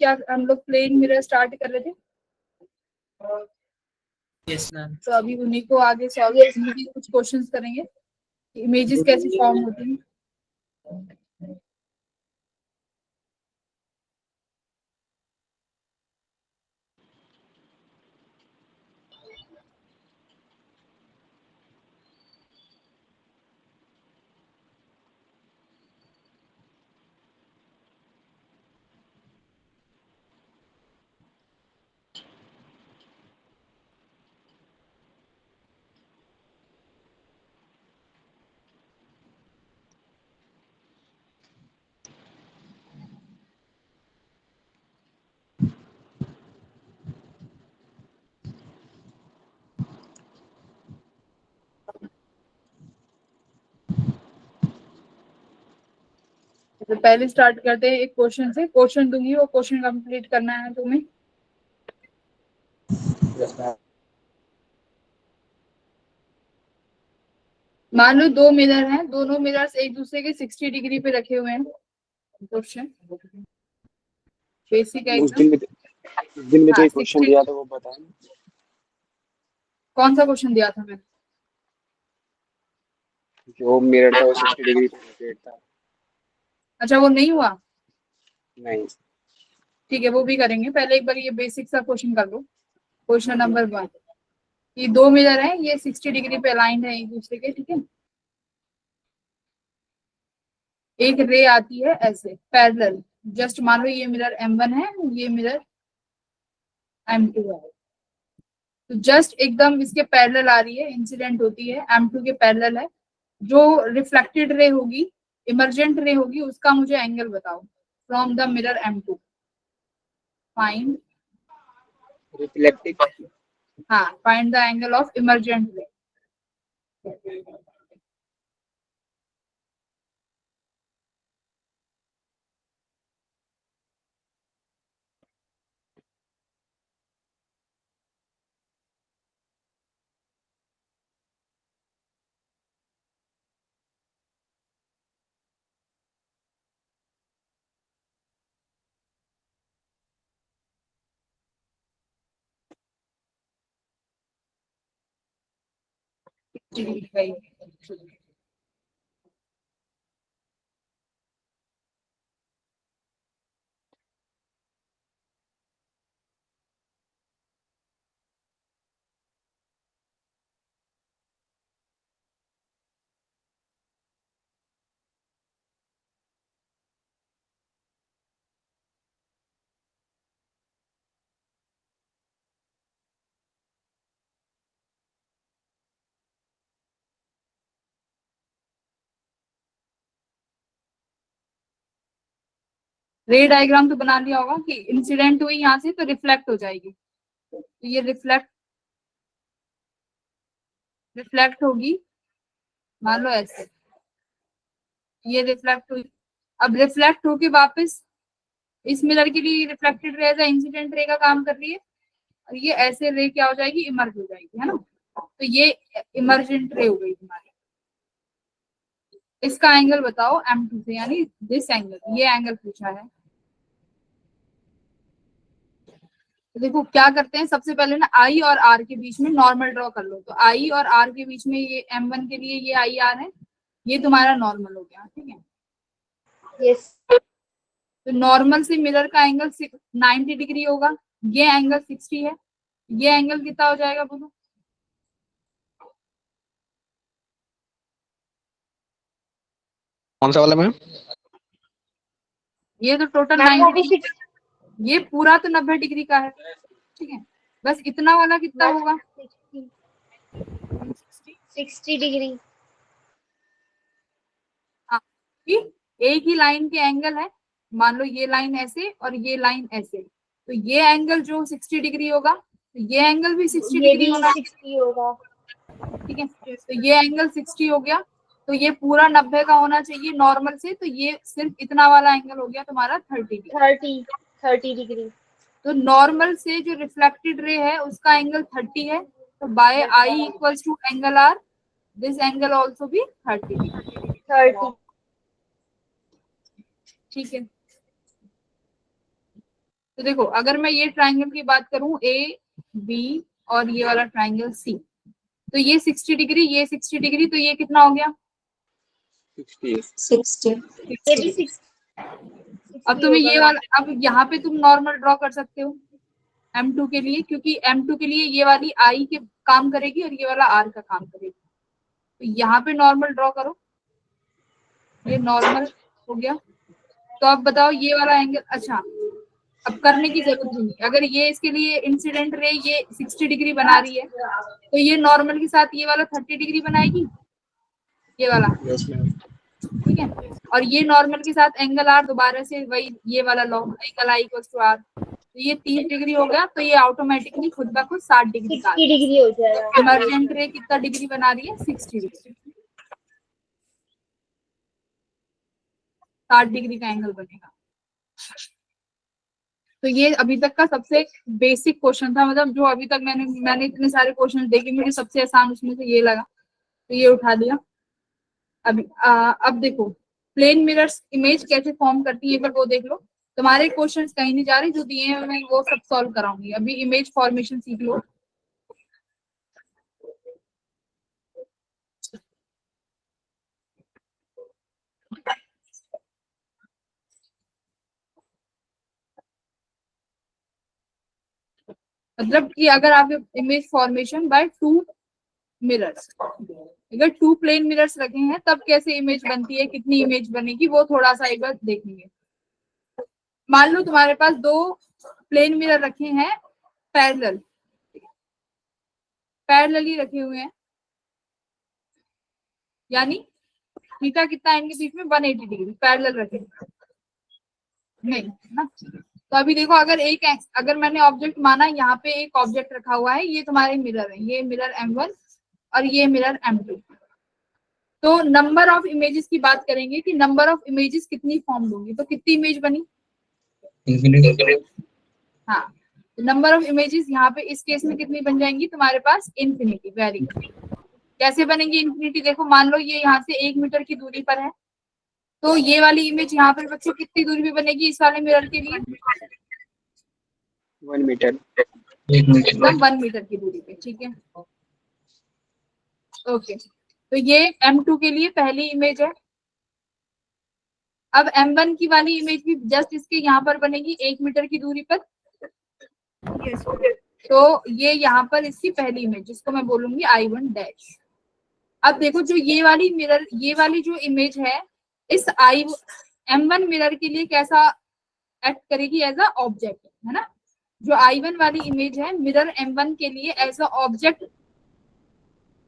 क्या हम लोग प्लेन मिरर स्टार्ट कर रहे थे? Yes ma'am. तो अभी उन्हीं को आगे सॉल्व कुछ क्वेश्चंस करेंगे, इमेजेस कैसे फॉर्म होती हैं। तो पहले स्टार्ट करते हैं एक क्वेश्चन से, क्वेश्चन दूंगी, वो क्वेश्चन कंप्लीट करना है तुम्हें। मान लो दो मिरर हैं, दोनों मिरर्स एक दूसरे के 60 डिग्री पे रखे हुए हैं। क्वेश्चन बेसिक है उस एकदम। दिन में जो हाँ, क्वेश्चन 60 दिया था वो बताएं। कौन सा क्वेश्चन दिया था मैंने? जो मिरर था वो 60 डिग्री पे रोटेट था। अच्छा, वो नहीं हुआ? नहीं। ठीक है, वो भी करेंगे। पहले एक बार ये बेसिक सा क्वेश्चन कर लो। क्वेश्चन नंबर 1, ये दो मिरर हैं, ये 60 डिग्री पे अलाइंड है एक दूसरे के, ठीक है। एक रे आती है ऐसे पैरेलल, जस्ट मान लो ये मिरर M1 है, ये मिरर M2 है। तो जस्ट एकदम इसके पैरेलल आ रही है, इंसिडेंट होती है, M2 के पैरेलल है। जो रिफ्लेक्टेड रे होगी, इमर्जेंट रे होगी, उसका मुझे एंगल बताओ from the mirror M2। Find, reflective. हाँ, find the angle of emergent ray. Ray diagram तो बना लिया होगा कि इंसिडेंट हुई यहाँ से तो रिफ्लेक्ट हो जाएगी, तो ये रिफ्लेक्ट होगी, मान लो ऐसे, ये रिफ्लेक्ट हुई। अब रिफ्लेक्ट होके वापस इस मिरर के लिए reflected ray as incident ray का काम कर रही है, और ये ऐसे रे क्या हो जाएगी, इमर्ज हो जाएगी, है ना। तो ये इमर्जेंट रे हो गई तुम्हारी। इसका एंगल बताओ M2 से, यानी दिस एंगल, ये एंगल पूछा है। तो देखो क्या करते हैं, सबसे पहले ना I और R के बीच में नॉर्मल ड्रॉ कर लो। तो I और R के बीच में ये M1 के लिए ये IR है, ये तुम्हारा नॉर्मल हो गया, ठीक है। यस। तो नॉर्मल से मिरर का एंगल 90 डिग्री होगा, ये एंगल 60 है, ये एंगल कितना हो जाएगा बोलो? कौन सा वाला मैम? ये तो टोटल 90 डिग्री, ये पूरा तो 90 डिग्री का है, ठीक है। बस इतना वाला कितना होगा? 60 डिग्री। हाँ, एक ही लाइन के एंगल है, मान लो ये लाइन ऐसे और ये लाइन ऐसे, तो ये एंगल जो 60 डिग्री होगा, तो ये एंगल भी 60 ये डिग्री भी होना, 60 होगा, ठीक है। तो ये एंगल 60 हो गया, तो ये पूरा 90 का होना चाहिए नॉर्मल से, तो ये सिर्फ इतना वाला एंगल हो गया तुम्हारा 30 डिग्री। तो नॉर्मल से जो रिफ्लेक्टेड रे है उसका एंगल 30 है, तो by i equals to angle r, this angle also भी 30, 30। ठीक है। तो देखो अगर मैं ये ट्राइंगल की बात करूं ए बी और ये वाला ट्राइंगल सी, तो ये 60 डिग्री, ये 60 डिग्री, तो ये कितना हो गया? 60 60 ये भी 60। 60 अब तुम्हें होगा ये मैम। वाला, अब यहाँ पे तुम नॉर्मल ड्रॉ कर सकते हो M2 के लिए, क्योंकि M2 के लिए ये वाली I के काम करेगी और ये वाला R का काम करेगी। तो यहाँ पे नॉर्मल ड्रॉ करो, ये नॉर्मल हो गया। तो अब बताओ ये वाला एंगल, अच्छा अब करने की जरूरत ही नहीं, अगर ये इसके लिए इंसिडेंट रे ये 60 डिग्री बना रही है, तो ये नॉर्मल के साथ ये वाला 30 डिग्री बनाएगी, ये वाला, यस मैम। ठीक है। और ये नॉर्मल के साथ एंगल आर दोबारा से वही ये वाला law, angle i equals to r, तो ये 30 डिग्री हो गया, तो ये ऑटोमेटिकली खुद ब खुद 60 डिग्री का 60 डिग्री हो जाएगा। इमरजेंट रे कितना डिग्री बना रही है? 60 डिग्री, 60 डिग्री का एंगल बनेगा। तो ये अभी तक का सबसे बेसिक क्वेश्चन था, मतलब जो अभी तक मैंने इतने सारे क्वेश्चन देखे, मुझे सबसे आसान उसमें से ये लगा, तो ये उठा दिया। अभी अब देखो प्लेन मिरर्स इमेज कैसे फॉर्म करती है, एक बार वो देख लो। तुम्हारे क्वेश्चंस कहीं नहीं जा रहे, जो दिए हैं मैं वो सब सॉल्व कराऊंगी। अभी इमेज फॉर्मेशन सीख लो। मतलब कि अगर आप image formation by two mirrors, अगर टू प्लेन मिरर्स रखे हैं तब कैसे इमेज बनती है, कितनी इमेज बनेगी, वो थोड़ा सा एक बार देखेंगे। मान लो तुम्हारे पास दो प्लेन मिरर रखे हैं पैरेलल, पैरेलली रखे हुए हैं, यानी थीटा कितना है इनके बीच में? 180 डिग्री पैरेलल रखे हैं। नहीं ना, तो अभी देखो अगर मैंने ऑब्जेक्ट माना, यहाँ पे एक ऑब्जेक्ट रखा हुआ है, ये तुम्हारे मिरर है, ये मिरर M1 और ये मिरर M2। तो नंबर ऑफ इमेजेस की बात करेंगे कि नंबर ऑफ इमेजेस कितनी फॉर्म होंगी, तो कितनी इमेज बनी? इंफिनिटी। हाँ, नंबर ऑफ इमेजेस यहाँ पे इस केस में कितनी बन जाएंगी तुम्हारे पास? इन्फिनिटी। Very good. कैसे बनेंगी इन्फिनिटी? देखो मान लो ये यहाँ से 1 मीटर की दूरी पर है, तो ये वाली इमेज यहाँ पर बच्चों कितनी दूरी पे बनेगी इस वाले मिरर के लिए? 1 मीटर। एकदम 1 मीटर की दूरी पे, ठीक है। ओके, तो ये M2 के लिए पहली इमेज है। अब M1 की वाली इमेज भी जस्ट इसके यहाँ पर बनेगी 1 मीटर की दूरी पर। तो ये यहाँ पर इसकी पहली इमेज, जिसको मैं बोलूंगी I1 डैश। अब देखो जो ये वाली मिरर, ये वाली जो इमेज है, इस M1 मिरर के लिए कैसा एक्ट करेगी? एज अ ऑब्जेक्ट, है ना। जो I1 वाली इमेज है मिरर M1 के लिए एज अ ऑब्जेक्ट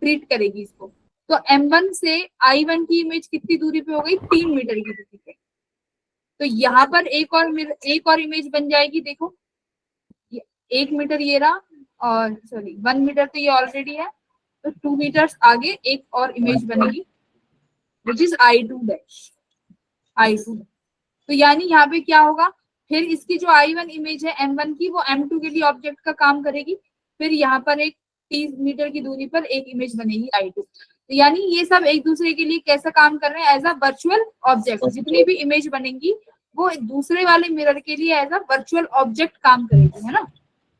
ट्रीट करेगी इसको। तो M1 से I1 की इमेज कितनी दूरी पे हो गई? 3 मीटर की दूरी पे। तो यहाँ पर एक और इमेज बन जाएगी। देखो 1 मीटर ये रहा, और सॉरी 1 मीटर तो ये ऑलरेडी है, तो 2 मीटर्स आगे एक और इमेज बनेगी which is I2 dash, I2। तो यानी यहाँ पे क्या होगा, फिर इसकी जो I1 इमेज है M1 की, वो M2 के लिए ऑब्जेक्ट का काम करेगी। फिर यहाँ पर एक 30 मीटर की दूरी पर एक इमेज बनेगी I2। तो यानी ये सब एक दूसरे के लिए कैसा काम कर रहे हैं? As a virtual object. जितनी भी इमेज बनेंगी वो दूसरे वाले मिरर के लिए एज अ वर्चुअल ऑब्जेक्ट काम करेगी, है ना।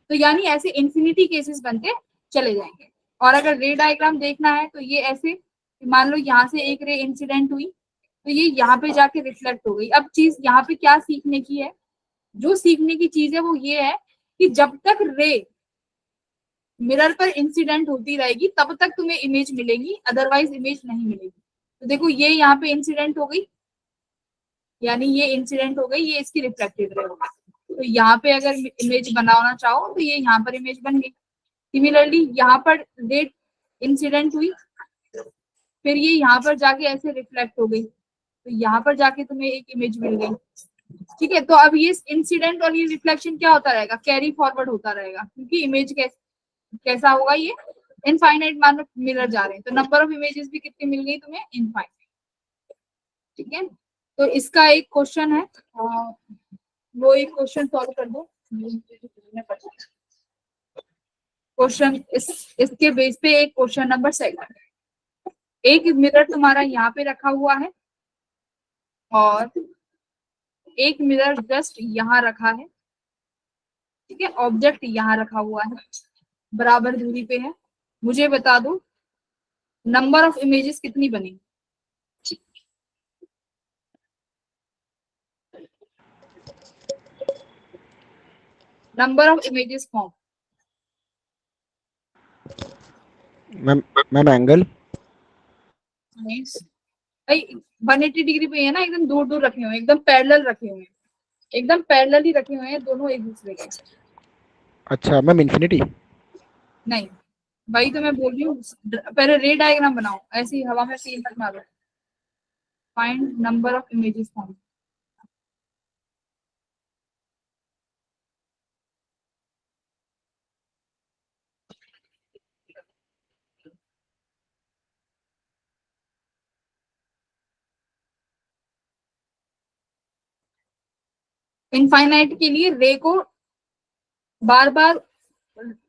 तो यानी ऐसे इंफिनिटी केसेस बनते चले जाएंगे। और अगर रे डायग्राम देखना है तो ये ऐसे, मान लो यहाँ से एक रे इंसिडेंट हुई, तो ये यहाँ पे जाके रिफ्लेक्ट हो गई। अब चीज यहाँ पे क्या सीखने की है? जो सीखने की चीज है वो ये है कि जब तक रे मिरर पर इंसिडेंट होती रहेगी तब तक तुम्हें इमेज मिलेगी, अदरवाइज इमेज नहीं मिलेगी। तो देखो ये यहाँ पे इंसिडेंट हो गई, यानी ये इंसिडेंट हो गई, ये इसकी रिफ्लेक्टेड रे होगी। तो यहाँ पे अगर इमेज बनाना चाहो तो ये यहाँ पर इमेज बन गई। सिमिलरली यहाँ पर रे इंसिडेंट हुई, फिर ये यहाँ पर जाके ऐसे रिफ्लेक्ट हो गई, तो यहाँ पर जाके तुम्हें एक इमेज मिल गई, ठीक है। तो अब ये इंसिडेंट और ये रिफ्लेक्शन क्या होता रहेगा? कैरी फॉरवर्ड होता रहेगा, क्योंकि इमेज कैसा होगा? ये इनफाइनाइट मान लो मिरर जा रहे हैं, तो नंबर ऑफ इमेजेस भी कितनी मिल गई तुम्हें? इनफाइनाइट, ठीक है। तो इसका एक क्वेश्चन है, वो एक क्वेश्चन सॉल्व कर दो। क्वेश्चन इसके बेस पे एक क्वेश्चन नंबर 7। एक मिरर तुम्हारा यहाँ पे रखा हुआ है और एक मिरर जस्ट यहाँ रखा है, ठीक है, ऑब्जेक्ट यहाँ रखा हुआ है, बराबर दूरी पे है। मुझे बता दो नंबर ऑफ इमेजेस कितनी बनी। Number of images form. Ma'am ma'am angle भाई 180 डिग्री पे है ना, एकदम दूर दूर रखे हुए हैं, एकदम पैरेलल रखे हुए हैं, एकदम पैरेलल ही रखे हुए हैं दोनों एक दूसरे के। अच्छा मैम इन्फिनिटी नहीं, वही तो मैं बोल रही हूँ, पहले रे डायग्राम बनाओ, ऐसी हवा में तीन मत मारो। Find number of images form. Infinite के लिए रे को बार बार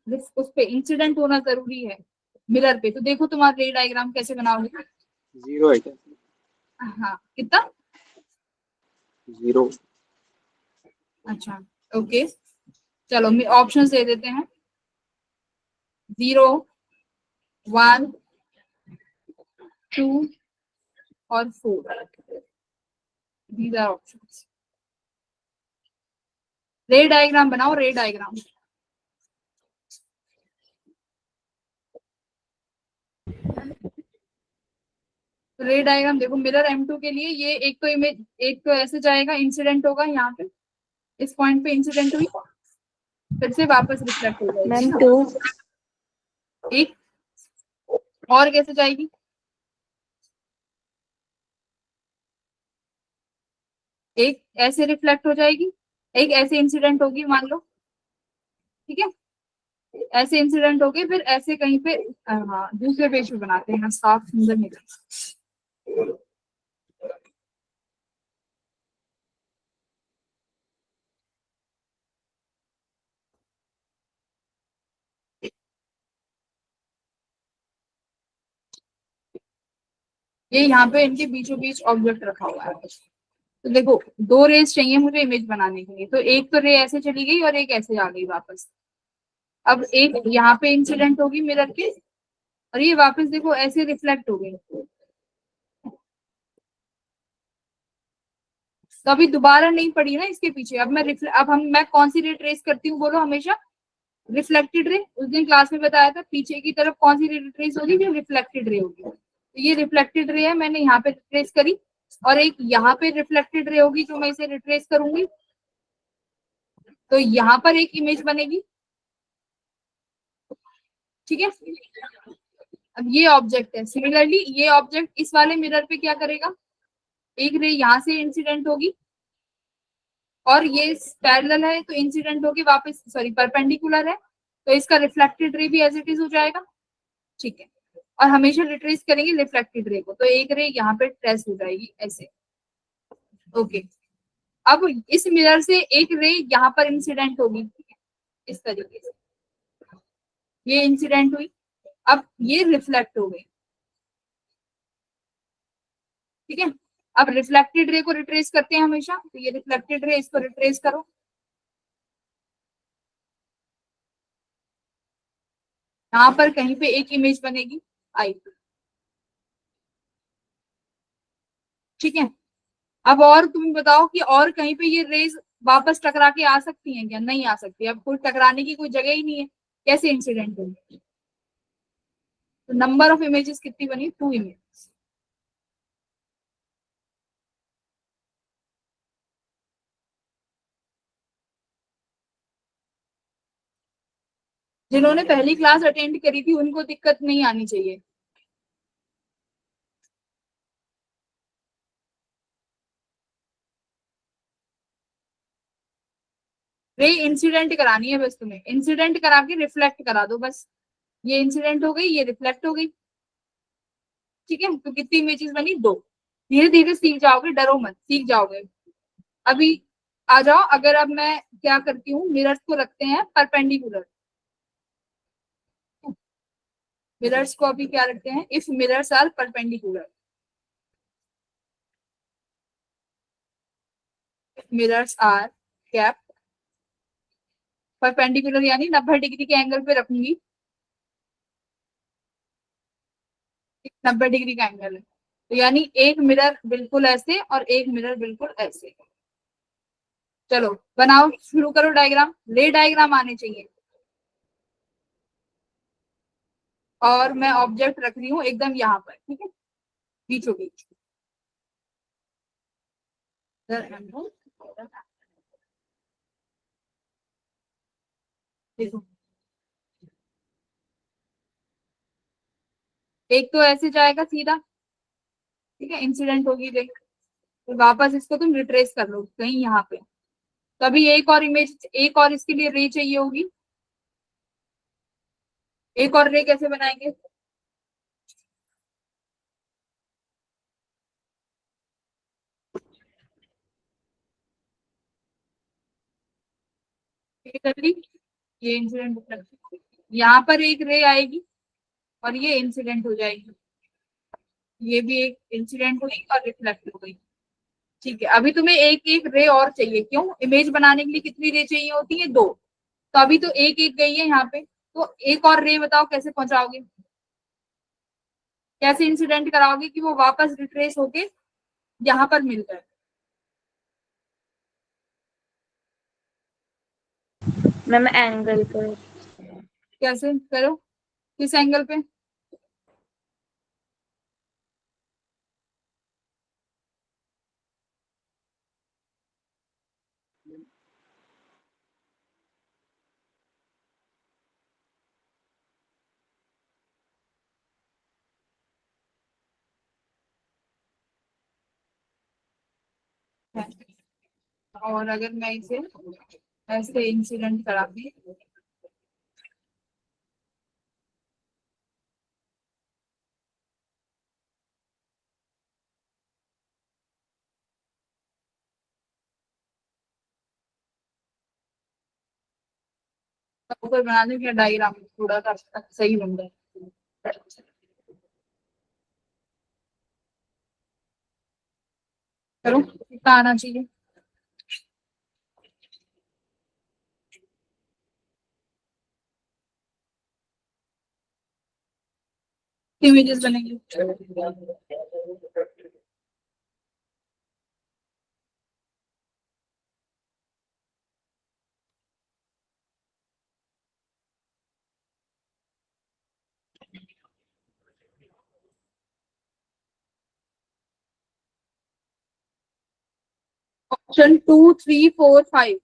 उस पे इंसिडेंट होना जरूरी है मिरर पे। तो देखो तुम्हारा रे डायग्राम कैसे बनाओगे। 0 है क्या? हाँ कितना? 0। अच्छा ओके, चलो ऑप्शन दे देते हैं। 0, 1, 2 और 4। These are options. Ray diagram बनाओ, रे डायग्राम। रे डायग्राम देखो, मिरर M2 के लिए ये एक तो इमेज, एक तो ऐसे जाएगा, इंसिडेंट होगा यहाँ पे, इस पॉइंट पे इंसिडेंट हुई, फिर से वापस रिफ्लेक्ट हो जाएगी मैम ना। 2। एक और कैसे जाएगी? एक ऐसे रिफ्लेक्ट हो जाएगी, एक ऐसे इंसिडेंट होगी मान लो, ठीक है, ऐसे इंसिडेंट होगी, फिर ऐसे कहीं पे, हाँ दूसरे पेज पे बनाते हैं, साफ सुंदर निकल। ये यहाँ पे इनके बीचों बीच ऑब्जेक्ट रखा हुआ है। तो देखो दो रेस चाहिए मुझे इमेज बनाने के लिए, तो एक तो रे ऐसे चली गई और एक ऐसे आ गई वापस। अब एक यहाँ पे इंसिडेंट होगी मिरर के, और ये वापस देखो ऐसे रिफ्लेक्ट हो गई। तो अभी दोबारा नहीं पड़ी ना इसके पीछे। अब मैं कौन सी रे ट्रेस करती हूँ बोलो हमेशा? Reflected ray. उस दिन क्लास में बताया था, पीछे की तरफ कौन सी रे ट्रेस होगी? जो रिफ्लेक्टेड रे होगी। तो ये रिफ्लेक्टेड रे है, मैंने यहाँ पे रिट्रेस करी, और एक यहाँ पे रिफ्लेक्टेड रे होगी जो मैं इसे रिट्रेस करूंगी, तो यहाँ पर एक इमेज बनेगी, ठीक है। अब ये ऑब्जेक्ट है, सिमिलरली ये ऑब्जेक्ट इस वाले मिरर पे क्या करेगा? एक रे यहाँ से इंसिडेंट होगी, और ये पैरेलल है तो इंसिडेंट होगी वापस, सॉरी परपेंडिकुलर है, तो इसका रिफ्लेक्टेड रे भी एज इट इज हो जाएगा, ठीक है। और हमेशा रिट्रेस करेंगे रिफ्लेक्टेड रे को, तो एक रे यहाँ पे ट्रेस हो जाएगी ऐसे, ओके। अब इस मिरर से एक रे यहाँ पर इंसिडेंट होगी इस तरीके से, ये इंसिडेंट हुई, अब ये रिफ्लेक्ट हो गई, ठीक है। अब रिफ्लेक्टेड रे को रिट्रेस करते हैं हमेशा, तो ये रिफ्लेक्टेड रे, इसको रिट्रेस करो, यहाँ पर कहीं पे एक इमेज बनेगी आई, ठीक है। अब और तुम बताओ कि और कहीं पे ये रेज वापस टकरा के आ सकती हैं क्या? नहीं आ सकती, अब कोई टकराने की कोई जगह ही नहीं है, कैसे इंसिडेंट होगी? तो नंबर ऑफ इमेजेस कितनी बनी? 2 इमेजेस। जिन्होंने पहली क्लास अटेंड करी थी उनको दिक्कत नहीं आनी चाहिए। रे इंसिडेंट करानी है बस, तुम्हें इंसिडेंट करा के रिफ्लेक्ट करा दो बस। ये इंसिडेंट हो गई, ये रिफ्लेक्ट हो गई, ठीक है। तो कितनी इमेजेस बनी? 2। धीरे धीरे सीख जाओगे, डरो मत, सीख जाओगे। अभी आ जाओ, अगर अब मैं क्या करती हूँ, मिरर्स को रखते हैं परपेंडिकुलर। मिरर्स को अभी क्या रखते हैं? If mirrors are perpendicular, mirrors are kept perpendicular यानी 90 डिग्री के एंगल पे रखूंगी, 90 डिग्री का एंगल है, तो यानी एक मिरर बिल्कुल ऐसे और एक मिरर बिल्कुल ऐसे। चलो बनाओ, शुरू करो डायग्राम, रे डायग्राम आने चाहिए। और मैं ऑब्जेक्ट रख रही हूँ एकदम यहाँ पर, ठीक है, बीचों बीच। देखो, एक तो ऐसे जाएगा सीधा, ठीक है, इंसिडेंट होगी रे, तो वापस इसको तुम रिट्रेस कर लो कहीं यहाँ पे, तभी एक और इमेज, एक और इसके लिए रे चाहिए होगी। एक और रे कैसे बनाएंगे? ये कर ली, ये इंसिडेंट, यहाँ पर एक रे आएगी और ये इंसिडेंट हो जाएगी, ये भी एक इंसिडेंट हुई और रिफ्लेक्ट हो गई। ठीक है, अभी तुम्हें एक एक रे और चाहिए, क्यों? इमेज बनाने के लिए कितनी रे चाहिए होती है? दो। तो अभी तो एक एक गई है यहाँ पे, तो एक और रे बताओ कैसे पहुंचाओगे, कैसे इंसिडेंट कराओगे कि वो वापस रिट्रेस होके यहाँ पर मिल जाए? मैम एंगल पर। कैसे करो, किस एंगल पे? और अगर मैं इसे ऐसे इंसिडेंट कराती, तो ऊपर बना दूं क्या डायग्राम, थोड़ा सा सही बन जाए। करो, कितना आना चाहिए? इमेजेस बनेंगे। ऑप्शन 2, 3, 4, 5।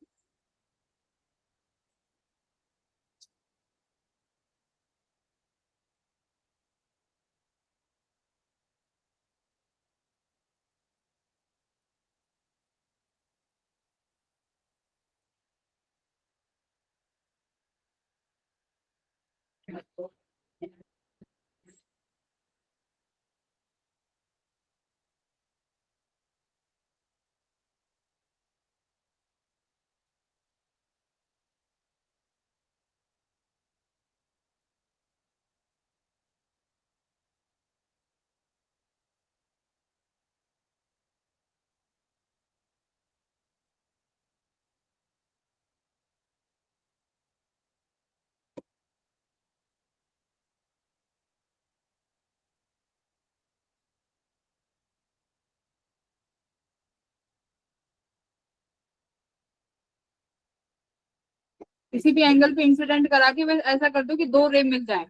किसी भी एंगल पे इंसिडेंट करा के बस ऐसा कर दो कि दो रे मिल जाए।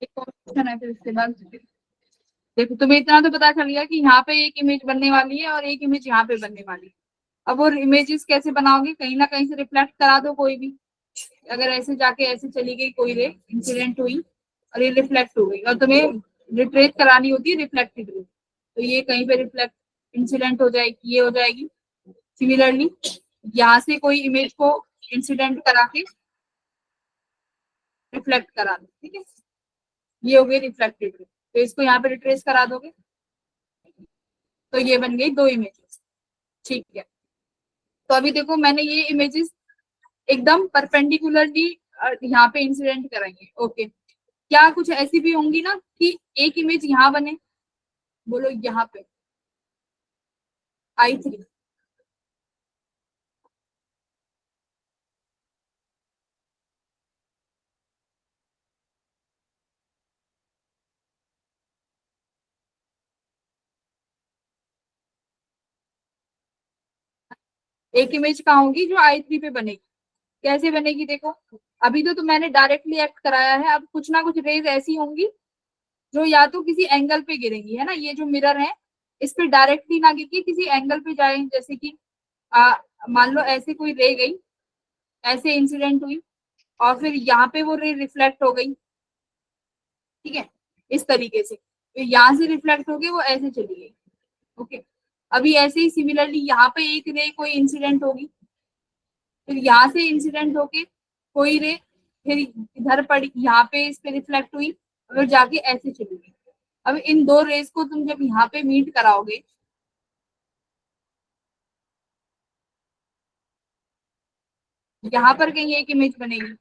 एक ऑप्शन है फिर इसके बाद, देखो तुम्हें इतना तो पता चल गया कि यहाँ पे एक इमेज बनने वाली है और एक इमेज यहाँ पे बनने वाली है। अब वो इमेजेस कैसे बनाओगे, कहीं ना कहीं से रिफ्लेक्ट करा दो कोई भी। अगर ऐसे जाके ऐसे चली गई कोई रे, इंसिडेंट हुई और ये रिफ्लेक्ट हो गई, और तुम्हें रिट्रेस करानी होती है रिफ्लेक्टेड रे, तो ये कहीं पे रिफ्लेक्ट इंसिडेंट हो जाएगी, ये हो जाएगी। सिमिलरली यहाँ से कोई इमेज को इंसिडेंट करा के रिफ्लेक्ट करा दो, ठीक है, ये हो गई रिफ्लेक्टेड रे, तो इसको यहाँ पे रिट्रेस करा दोगे, तो ये बन गई दो इमेजेस। ठीक है, तो अभी देखो मैंने ये इमेजेस एकदम परपेंडिकुलरली यहाँ पे इंसिडेंट करेंगे। ओके, क्या कुछ ऐसी भी होंगी ना कि एक इमेज यहाँ बने, बोलो यहाँ पे I3, एक इमेज कहाँ होगी जो I3 पे बनेगी। कैसे बनेगी देखो, अभी तो मैंने डायरेक्टली एक्ट कराया है, अब कुछ ना कुछ रेज ऐसी होंगी जो या तो किसी एंगल पे गिरेंगी, है ना, ये जो मिरर है इस पे डायरेक्टली ना गिर के किसी एंगल पे जाए, जैसे कि मान लो ऐसे कोई रे गई, ऐसे इंसिडेंट हुई और फिर यहाँ पे वो रे रिफ्लेक्ट हो गई, ठीक है, इस तरीके से, तो यहाँ से रिफ्लेक्ट हो गई वो ऐसे चली गई। ओके, अभी ऐसे ही सिमिलरली यहाँ पे एक रे कोई इंसिडेंट होगी, फिर यहाँ से इंसिडेंट होके कोई रे फिर इधर पड़ी, यहाँ पे इस पे रिफ्लेक्ट हुई और जाके ऐसे चली गई। अब इन दो रेस को तुम जब यहाँ पे मीट कराओगे, यहाँ पर कहीं एक इमेज बनेगी,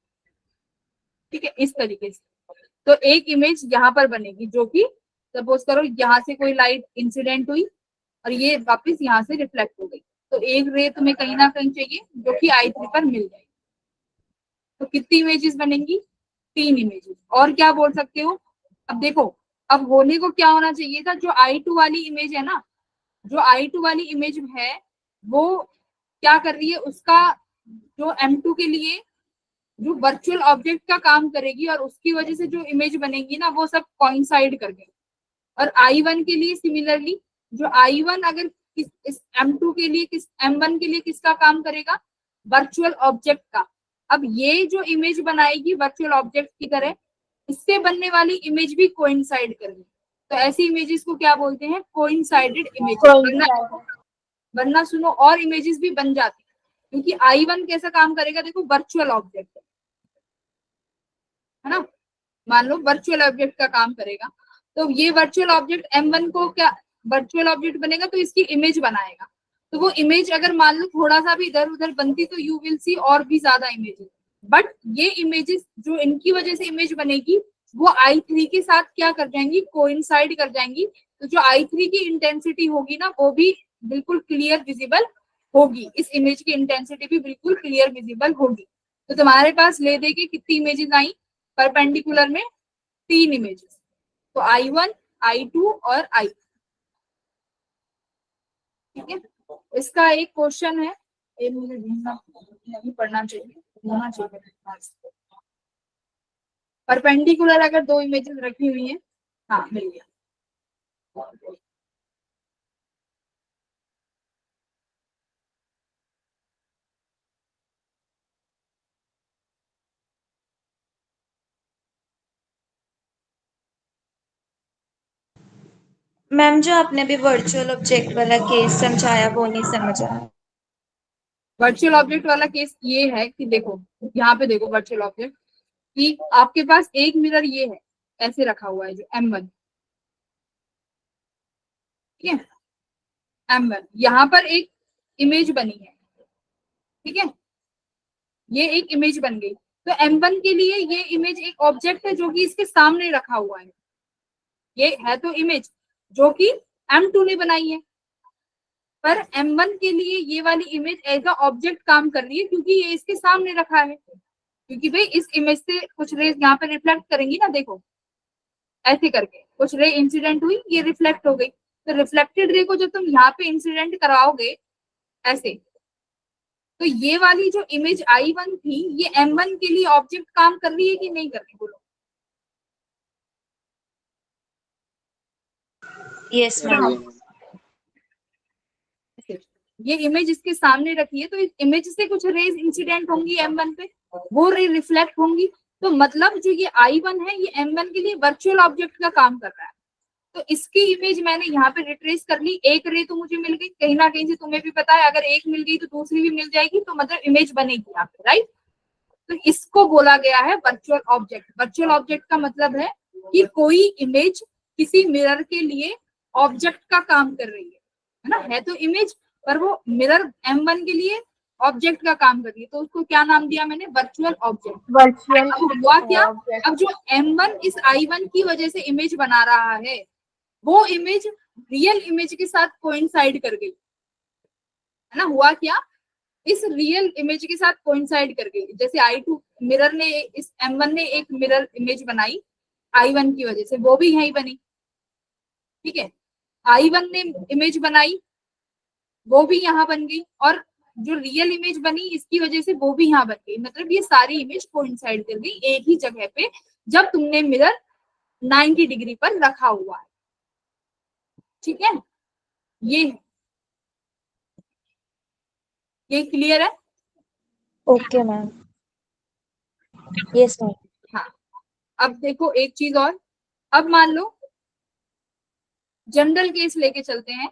ठीक है, इस तरीके से। तो एक इमेज यहाँ पर बनेगी जो कि सपोज करो यहाँ से कोई लाइट इंसिडेंट हुई और ये वापस यहाँ से रिफ्लेक्ट हो गई, तो एक रे तुम्हें कहीं ना कहीं चाहिए जो कि I3 पर मिल जाएगी। तो कितनी इमेजेस बनेंगी, 3 इमेजेस। और क्या बोल सकते हो, अब देखो, अब होने को क्या होना चाहिए था, जो I2 वाली इमेज है ना, जो I2 वाली इमेज है वो क्या कर रही है, उसका जो M2 के लिए जो वर्चुअल ऑब्जेक्ट का काम करेगी और उसकी वजह से जो इमेज बनेगी ना वो सब कोइंसाइड कर गई। और I1 के लिए सिमिलरली, जो I1 अगर इस M2 के लिए M1 के लिए किसका काम करेगा, वर्चुअल ऑब्जेक्ट का। अब ये जो इमेज बनाएगी वर्चुअल ऑब्जेक्ट की तरह, इससे बनने वाली इमेज भी कोइंसाइड करेगी। तो ऐसी इमेजेस को क्या बोलते हैं, कोइंसाइडेड इमेज। वरना सुनो और इमेजेस भी बन जाती है, क्योंकि I1 कैसा काम करेगा, देखो वर्चुअल ऑब्जेक्ट है ना, मान लो वर्चुअल ऑब्जेक्ट का काम करेगा, तो ये वर्चुअल ऑब्जेक्ट M1 को क्या वर्चुअल ऑब्जेक्ट बनेगा तो इसकी इमेज बनाएगा। तो वो इमेज अगर मान लो थोड़ा सा भी इधर उधर बनती तो यू विल सी और भी ज्यादा इमेजेस, बट ये इमेजेस जो इनकी वजह से इमेज बनेगी वो I3 के साथ क्या कर जाएंगी, कोइंसाइड कर जाएंगी। तो जो I3 की इंटेंसिटी होगी ना वो भी बिल्कुल क्लियर विजिबल होगी, इस इमेज की इंटेंसिटी भी बिल्कुल क्लियर विजिबल होगी। तो तुम्हारे पास ले दे के कितनी इमेजेस आई परपेंडिकुलर में, 3 इमेजेस, तो I1, I2 और I, ठीक है। इसका एक क्वेश्चन है, ये मुझे ढूंढना नहीं पढ़ना चाहिए, होना चाहिए। परपेंडिकुलर अगर 2 इमेजेस रखी हुई है, हाँ मिल गया। मैम जो आपने भी वर्चुअल ऑब्जेक्ट वाला केस समझाया वो नहीं समझा। वर्चुअल ऑब्जेक्ट वाला केस ये है कि देखो यहाँ पे देखो, वर्चुअल ऑब्जेक्ट कि आपके पास एक मिरर ये है ऐसे रखा हुआ है जो M1, ठीक है, M1 यहाँ पर एक इमेज बनी है, ठीक है, ये एक इमेज बन गई। तो M1 के लिए ये इमेज एक ऑब्जेक्ट है जो कि इसके सामने रखा हुआ है, ये है तो इमेज जो कि M2 ने बनाई है, पर M1 के लिए ये वाली इमेज एज अ ऑब्जेक्ट काम कर रही है क्योंकि ये इसके सामने रखा है, क्योंकि भाई इस इमेज से कुछ रेज यहाँ पे रिफ्लेक्ट करेंगी ना, देखो ऐसे करके कुछ रे इंसिडेंट हुई, ये रिफ्लेक्ट हो गई, तो रिफ्लेक्टेड रे को जब तुम यहाँ पे इंसिडेंट कराओगे ऐसे, तो ये वाली जो इमेज I1 थी ये M1 के लिए ऑब्जेक्ट काम कर रही है कि नहीं कर रही, बोलो। Yes ma'am. ये इमेज इसके सामने रखी है तो इस इमेज से कुछ रेज इंसिडेंट होंगी M1 पे, वो रे रिफ्लेक्ट होंगी, तो मतलब जो ये I1 है ये M1 के लिए वर्चुअल ऑब्जेक्ट का काम कर रहा है। तो इसकी इमेज मैंने यहाँ पे रिट्रेस कर ली, एक रे तो मुझे मिल गई, कहीं ना कहीं से तुम्हें भी पता है अगर एक मिल गई तो दूसरी भी मिल जाएगी, तो मतलब इमेज बनेगी यहाँ पे, राइट। तो इसको बोला गया है वर्चुअल ऑब्जेक्ट। वर्चुअल ऑब्जेक्ट का मतलब है कि कोई इमेज किसी मिरर के लिए ऑब्जेक्ट का काम कर रही है ना, है तो इमेज पर वो मिरर M1 के लिए ऑब्जेक्ट का काम कर रही है, तो उसको क्या नाम दिया मैंने, वर्चुअल ऑब्जेक्ट। वर्चुअल अब हुआ क्या, ऑब्जेक्ट। अब जो M1 इस I1 की वजह से इमेज बना रहा है, वो इमेज रियल इमेज के साथ कोइंसाइड कर गई, है ना। हुआ क्या, इस रियल इमेज के साथ कोइंसाइड कर गई। जैसे I2 मिरर ने, इस M1 ने एक मिरर इमेज बनाई I1 की वजह से, वो भी यही बनी, ठीक है। I1 ने इमेज बनाई, वो भी यहाँ बन गई, और जो रियल इमेज बनी इसकी वजह से वो भी यहाँ बन गई। मतलब ये सारी इमेज कोइंसाइड कर गई एक ही जगह पे, जब तुमने मिरर 90 डिग्री पर रखा हुआ है, ठीक है। ये है, ये क्लियर है। Okay ma'am, yes ma'am. हाँ, अब देखो एक चीज और, अब मान लो जनरल केस लेके चलते हैं।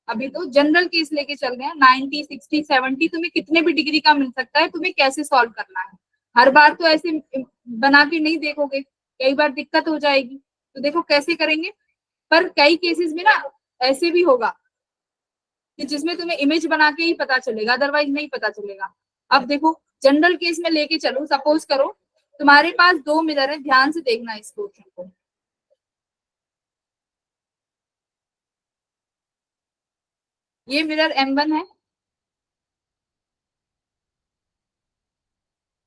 अभी तो जनरल केस लेके चल रहे हैं, 90, 60, 70 तुम्हें कितने भी डिग्री का मिल सकता है, तुम्हें कैसे सॉल्व करना है। हर बार तो ऐसे बना के नहीं देखोगे, कई बार दिक्कत हो जाएगी, तो देखो कैसे करेंगे। पर कई केसेस में ना ऐसे भी होगा कि जिसमें तुम्हें इमेज बना के ही पता चलेगा, अदरवाइज नहीं पता चलेगा। अब देखो जनरल केस में लेके चलो, सपोज करो तुम्हारे पास 2 मिरर है, ध्यान से देखना इस क्वेश्चन को। ये मिरर M1 है,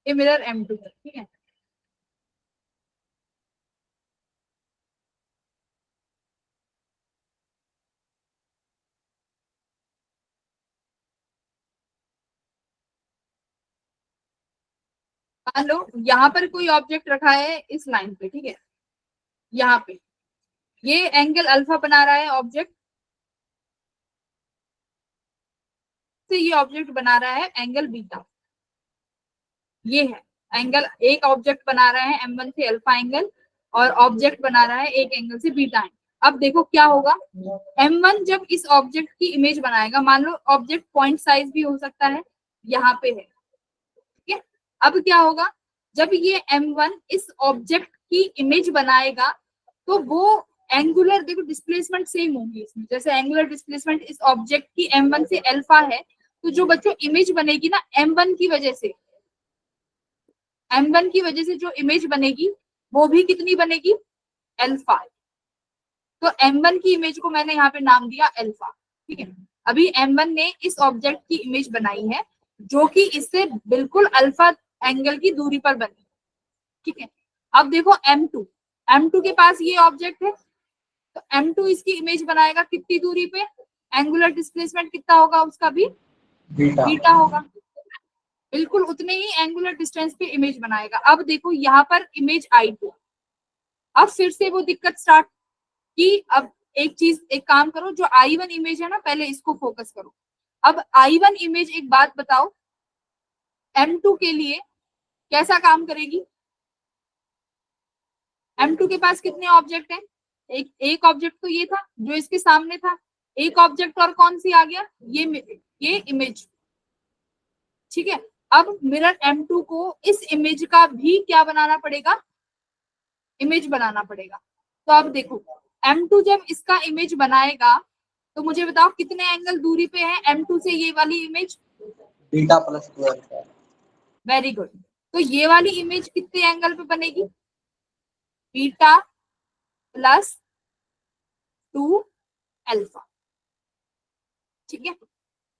ये मिरर M2 है, ठीक है। मान लो यहाँ पर कोई ऑब्जेक्ट रखा है इस लाइन पे, ठीक है, यहाँ पे ये एंगल अल्फा बना रहा है ऑब्जेक्ट से, ये ऑब्जेक्ट बना रहा है एंगल बीटा। ये है एंगल, एक ऑब्जेक्ट बना रहा है M1 से अल्फा एंगल, और ऑब्जेक्ट बना रहा है एक एंगल से बीटा एंगल। अब देखो क्या होगा, M1 जब इस ऑब्जेक्ट की इमेज बनाएगा, मान लो ऑब्जेक्ट पॉइंट साइज भी हो सकता है, यहाँ पे है, ठीक है। अब क्या होगा, जब ये M1 इस ऑब्जेक्ट की इमेज बनाएगा, तो वो एंगुलर, देखो डिस्प्लेसमेंट सेम होगी इसमें, जैसे एंगुलर डिस्प्लेसमेंट इस ऑब्जेक्ट की M1 से अल्फा है, तो जो बच्चों इमेज बनेगी ना M1 की वजह से, M1 की वजह से जो इमेज बनेगी वो भी कितनी बनेगी, अल्फा। तो M1 की इमेज को मैंने यहाँ पे नाम दिया अल्फा, ठीक है। अभी M1 ने इस ऑब्जेक्ट की इमेज बनाई है जो कि इससे बिल्कुल अल्फा एंगल की दूरी पर बनी, ठीक है। अब देखो M2 के पास ये ऑब्जेक्ट है, तो M2 इसकी इमेज बनाएगा कितनी दूरी पे, एंगुलर डिस्प्लेसमेंट कितना होगा उसका भी, बीटा होगा, बिल्कुल उतने ही एंगुलर डिस्टेंस पे इमेज बनाएगा। अब देखो यहाँ पर इमेज I2, अब फिर से वो दिक्कत स्टार्ट की। अब एक चीज, एक काम करो, जो I1 इमेज है ना, पहले इसको फोकस करो। अब I1 इमेज, एक बात बताओ, M2 के लिए कैसा काम करेगी। M2 के पास कितने ऑब्जेक्ट हैं, एक ऑब्जेक्ट तो ये था जो इसके सामने था, एक ऑब्जेक्ट और कौन सी आ गया, ये इमेज, ठीक है। अब मिरर M2 को इस इमेज का भी क्या बनाना पड़ेगा, इमेज बनाना पड़ेगा। तो अब देखो M2 जब इसका इमेज बनाएगा, तो मुझे बताओ कितने एंगल दूरी पे है M2 से ये वाली image, beta plus 2 alpha. Very good. तो ये वाली इमेज कितने एंगल पे बनेगी, बीटा प्लस 2 अल्फा, ठीक है।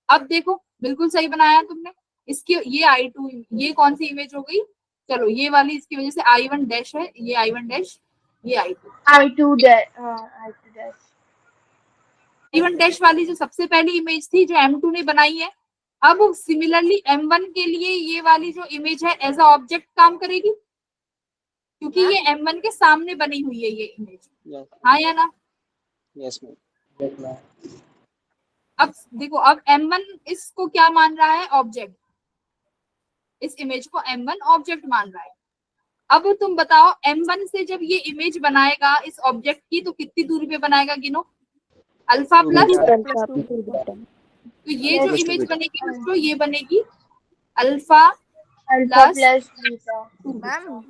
अब देखो बिल्कुल सही बनाया तुमने। इसकी ये I2, ये कौन सी इमेज हो गई, चलो ये वाली इसकी वजह से I1 डैश है, ये I1 डैश, ये I2 I1 डैश वाली जो सबसे पहली इमेज थी जो M2 ने बनाई है। अब सिमिलरली M1 के लिए ये वाली जो इमेज है एज अ ऑब्जेक्ट काम करेगी, क्योंकि ये M1 के सामने बनी हुई है ये इमेज, हाँ या ना। Yes ma'am. अब देखो, अब M1 इसको क्या मान रहा है, ऑब्जेक्ट, इस इमेज को M1 ऑब्जेक्ट मान रहा है। अब तुम बताओ M1 से जब ये इमेज बनाएगा इस ऑब्जेक्ट की, तो कितनी दूरी पे बनाएगा, गिनो, अल्फा प्लस, तो ये जो इमेज बनेगी बच्चों, ये बनेगी अल्फा प्लस बीटा। मैम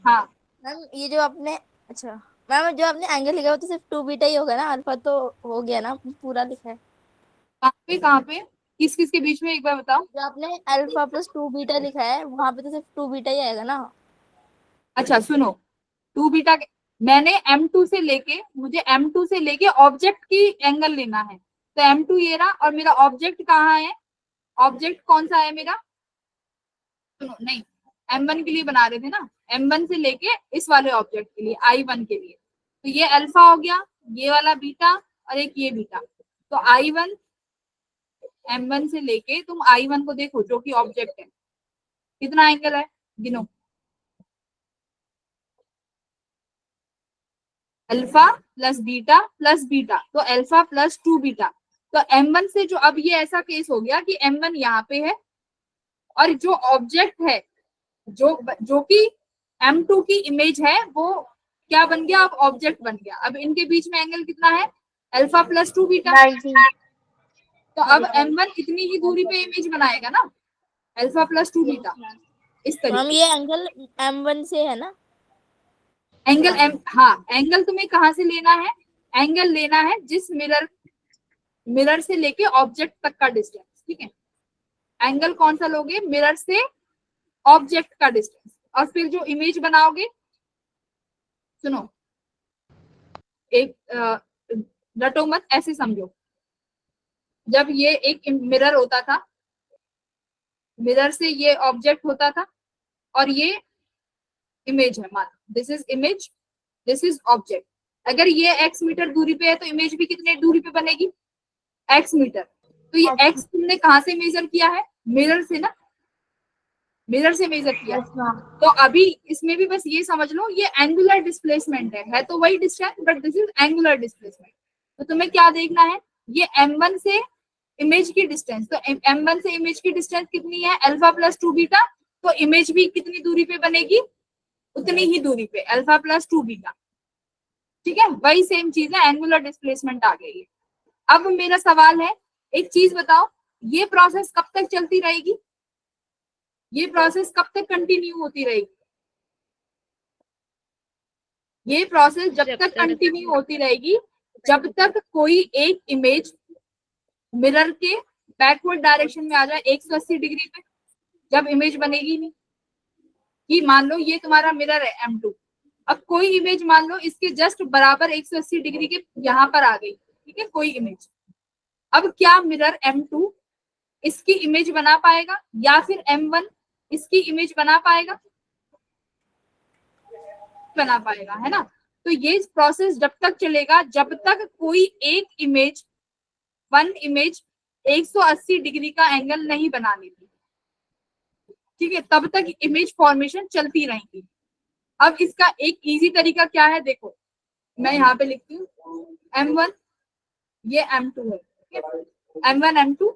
हाँ, मैम ये जो आपने, अच्छा मैम जो आपने एंगल लिखा है वो तो सिर्फ 2 बीटा ही होगा ना, अल्फा तो हो गया ना, पूरा लिखा है। कहाँ पे किस किस के बीच में, एक बार बताओ। जो आपने अल्फा प्लस 2 बीटा लिखा है वहां पे तो सिर्फ 2 बीटा ही आएगा ना। अच्छा सुनो, 2 बीटा मैंने M2 से लेके, मुझे M2 से लेके ऑब्जेक्ट की एंगल लेना है, तो M2 ये रहा, और मेरा ऑब्जेक्ट कहाँ है, ऑब्जेक्ट कौन सा है मेरा, सुनो नहीं, M1 के लिए बना रहे थे ना, M1 से लेके इस वाले ऑब्जेक्ट के लिए I1 के लिए, तो ये अल्फा हो गया, ये वाला बीटा, और एक ये बीटा। तो I1 M1 से लेके तुम I1 को देखो जो कि ऑब्जेक्ट है, कितना एंगल है, गिनो। अल्फा प्लस बीटा, तो अल्फा प्लस 2 बीटा। तो M1 से जो, अब ये ऐसा केस हो गया कि M1 यहाँ पे है, और जो ऑब्जेक्ट है जो कि M2 की इमेज है वो क्या बन गया, अब ऑब्जेक्ट बन गया। अब इनके बीच में एंगल कितना है, अल्फा प्लस 2 बीटा। 90। तो अब M1 इतनी ही दूरी पे इमेज बनाएगा ना, अल्फा प्लस 2 बीटा, इस तो हम तरीके। ये एंगल M1 से है ना। एंगल हाँ, एंगल तुम्हें कहाँ से लेना है, एंगल लेना है जिस मिरर से लेके ऑब्जेक्ट तक का डिस्टेंस, ठीक है। एंगल कौन सा लोगे, मिरर से ऑब्जेक्ट का डिस्टेंस, और फिर जो इमेज बनाओगे, सुनो एक रटो मत, ऐसे समझो। जब ये एक मिरर होता था, मिरर से ये ऑब्जेक्ट होता था, और ये इमेज है, मान this is image, this is object. अगर ये x मीटर दूरी पे है तो इमेज भी कितने दूरी पे बनेगी, x मीटर। तो ये x तुमने कहाँ से मेजर किया है, मिरर से ना, मिरर से मेजर किया। तो अभी इसमें भी बस ये समझ लो, ये एंगुलर डिस्प्लेसमेंट है तो वही distance, but this is angular displacement. तो तुम्हें क्या देखना है, ये M1 से इमेज की डिस्टेंस, तो M1 से इमेज की डिस्टेंस कितनी है, अल्फा प्लस 2 बीटा। तो इमेज भी कितनी दूरी पे बनेगी, उतनी ही दूरी पे, अल्फा प्लस 2 बीटा, ठीक है। वही सेम चीज है, एंगुलर डिस्प्लेसमेंट आ गई है। अब मेरा सवाल है, एक चीज बताओ, ये प्रोसेस कब तक चलती रहेगी, ये प्रोसेस कब तक कंटिन्यू होती रहेगी, ये प्रोसेस जब तक कंटिन्यू होती रहेगी जब तक कोई एक इमेज मिरर के बैकवर्ड डायरेक्शन में आ जाए 180 डिग्री पे, जब इमेज बनेगी नहीं। कि मान लो ये तुम्हारा मिरर है M2, अब कोई इमेज मान लो इसके जस्ट बराबर 180 डिग्री के यहाँ पर आ गई, ठीक है, कोई इमेज। अब क्या मिरर M2 इसकी इमेज बना पाएगा, या फिर M1 इसकी इमेज बना पाएगा, बना पाएगा, है ना। तो ये प्रोसेस जब तक चलेगा जब तक कोई एक इमेज, वन इमेज 180 डिग्री का एंगल नहीं बना लेती, ठीक है, तब तक इमेज फॉर्मेशन चलती रहेगी। अब इसका एक इजी तरीका क्या है, देखो मैं यहाँ पे लिखती हूँ M1, ये M2 है, M1 M2।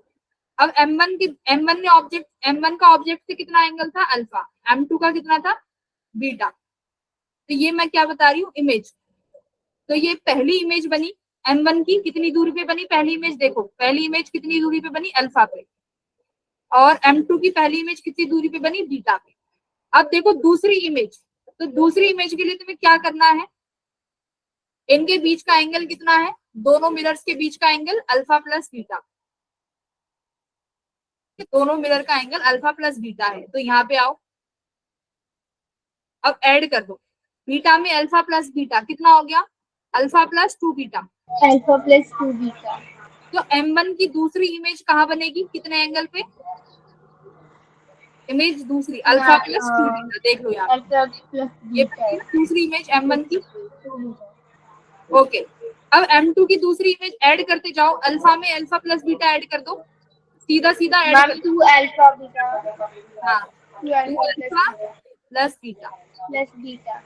अब M1 ने ऑब्जेक्ट, M1 का ऑब्जेक्ट से कितना एंगल था, अल्फा, M2 का कितना था, बीटा। तो ये मैं क्या बता रही हूँ, इमेज। तो ये पहली इमेज बनी M1 की, कितनी दूरी पे बनी, पहली इमेज देखो, पहली इमेज कितनी दूरी पे बनी, अल्फा पे, और M2 की पहली इमेज कितनी दूरी पे बनी, बीटा पे। अब देखो दूसरी इमेज, तो दूसरी इमेज के लिए तुम्हें क्या करना है, इनके बीच का एंगल कितना है, दोनों मिरर्स के बीच का एंगल अल्फा प्लस बीटा, दोनों मिरर का एंगल अल्फा प्लस बीटा है। तो यहाँ पे आओ, अब ऐड कर दो, बीटा में अल्फा प्लस बीटा कितना हो गया, alpha plus 2 beta, alpha plus 2 beta. तो M1 की दूसरी इमेज कहाँ बनेगी, कितने एंगल पे, इमेज दूसरी अल्फा प्लस 2 बीटा, देख लो यहाँ अल्फा प्लस ये बीटा दूसरी इमेज M1 की। ओके, अब M2 की दूसरी इमेज ऐड करते जाओ, अल्फा में अल्फा प्लस बीटा ऐड कर दो, सीधा सीधा ऐड कर दो। 2 अल्फा बीटा। हाँ, 2 alpha plus beta beta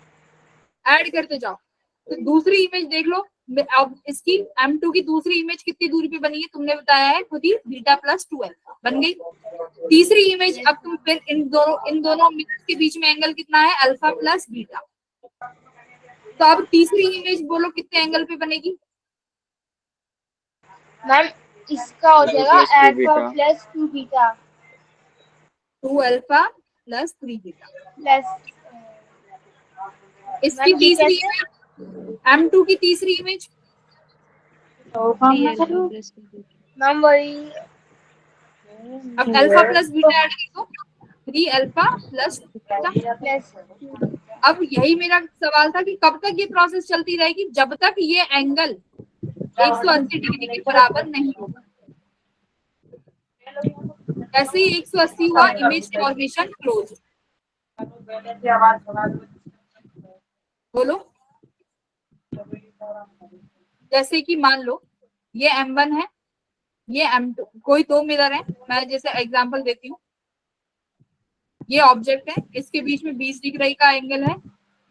add करते जाओ। तो दूसरी इमेज देख लो, अब इसकी M2 की दूसरी इमेज कितनी दूरी पे बनी है, तुमने बताया है खुद ही, बीटा प्लस 2 अल्फा बन गई। तीसरी इमेज, अब तुम फिर इन दोनों मिरर्स के बीच में एंगल कितना है, अल्फा प्लस बीटा। तो अब तीसरी इमेज बोलो कितने एंगल पे बनेगी, मैम इसका हो जाएगा alpha plus 2 beta 2 alpha plus 3 beta. Plus इसकी तीसरी इमेज, M2 की तीसरी इमेज, मैम वही अब अल्फा प्लस बीटा ऐड कर दो, 3 अल्फा प्लस अब यही मेरा सवाल था कि कब तक ये प्रोसेस चलती रहेगी, जब तक ये एंगल 180 डिग्री के बराबर नहीं होगा। जैसे ही 180 हुआ, इमेज फॉर्मेशन क्लोज। बोलो। जैसे कि मान लो ये M1 है, ये M2, कोई दो मिरर है, मैं जैसे एग्जांपल देती हूँ। ये ऑब्जेक्ट है, इसके बीच में 20 डिग्री का एंगल है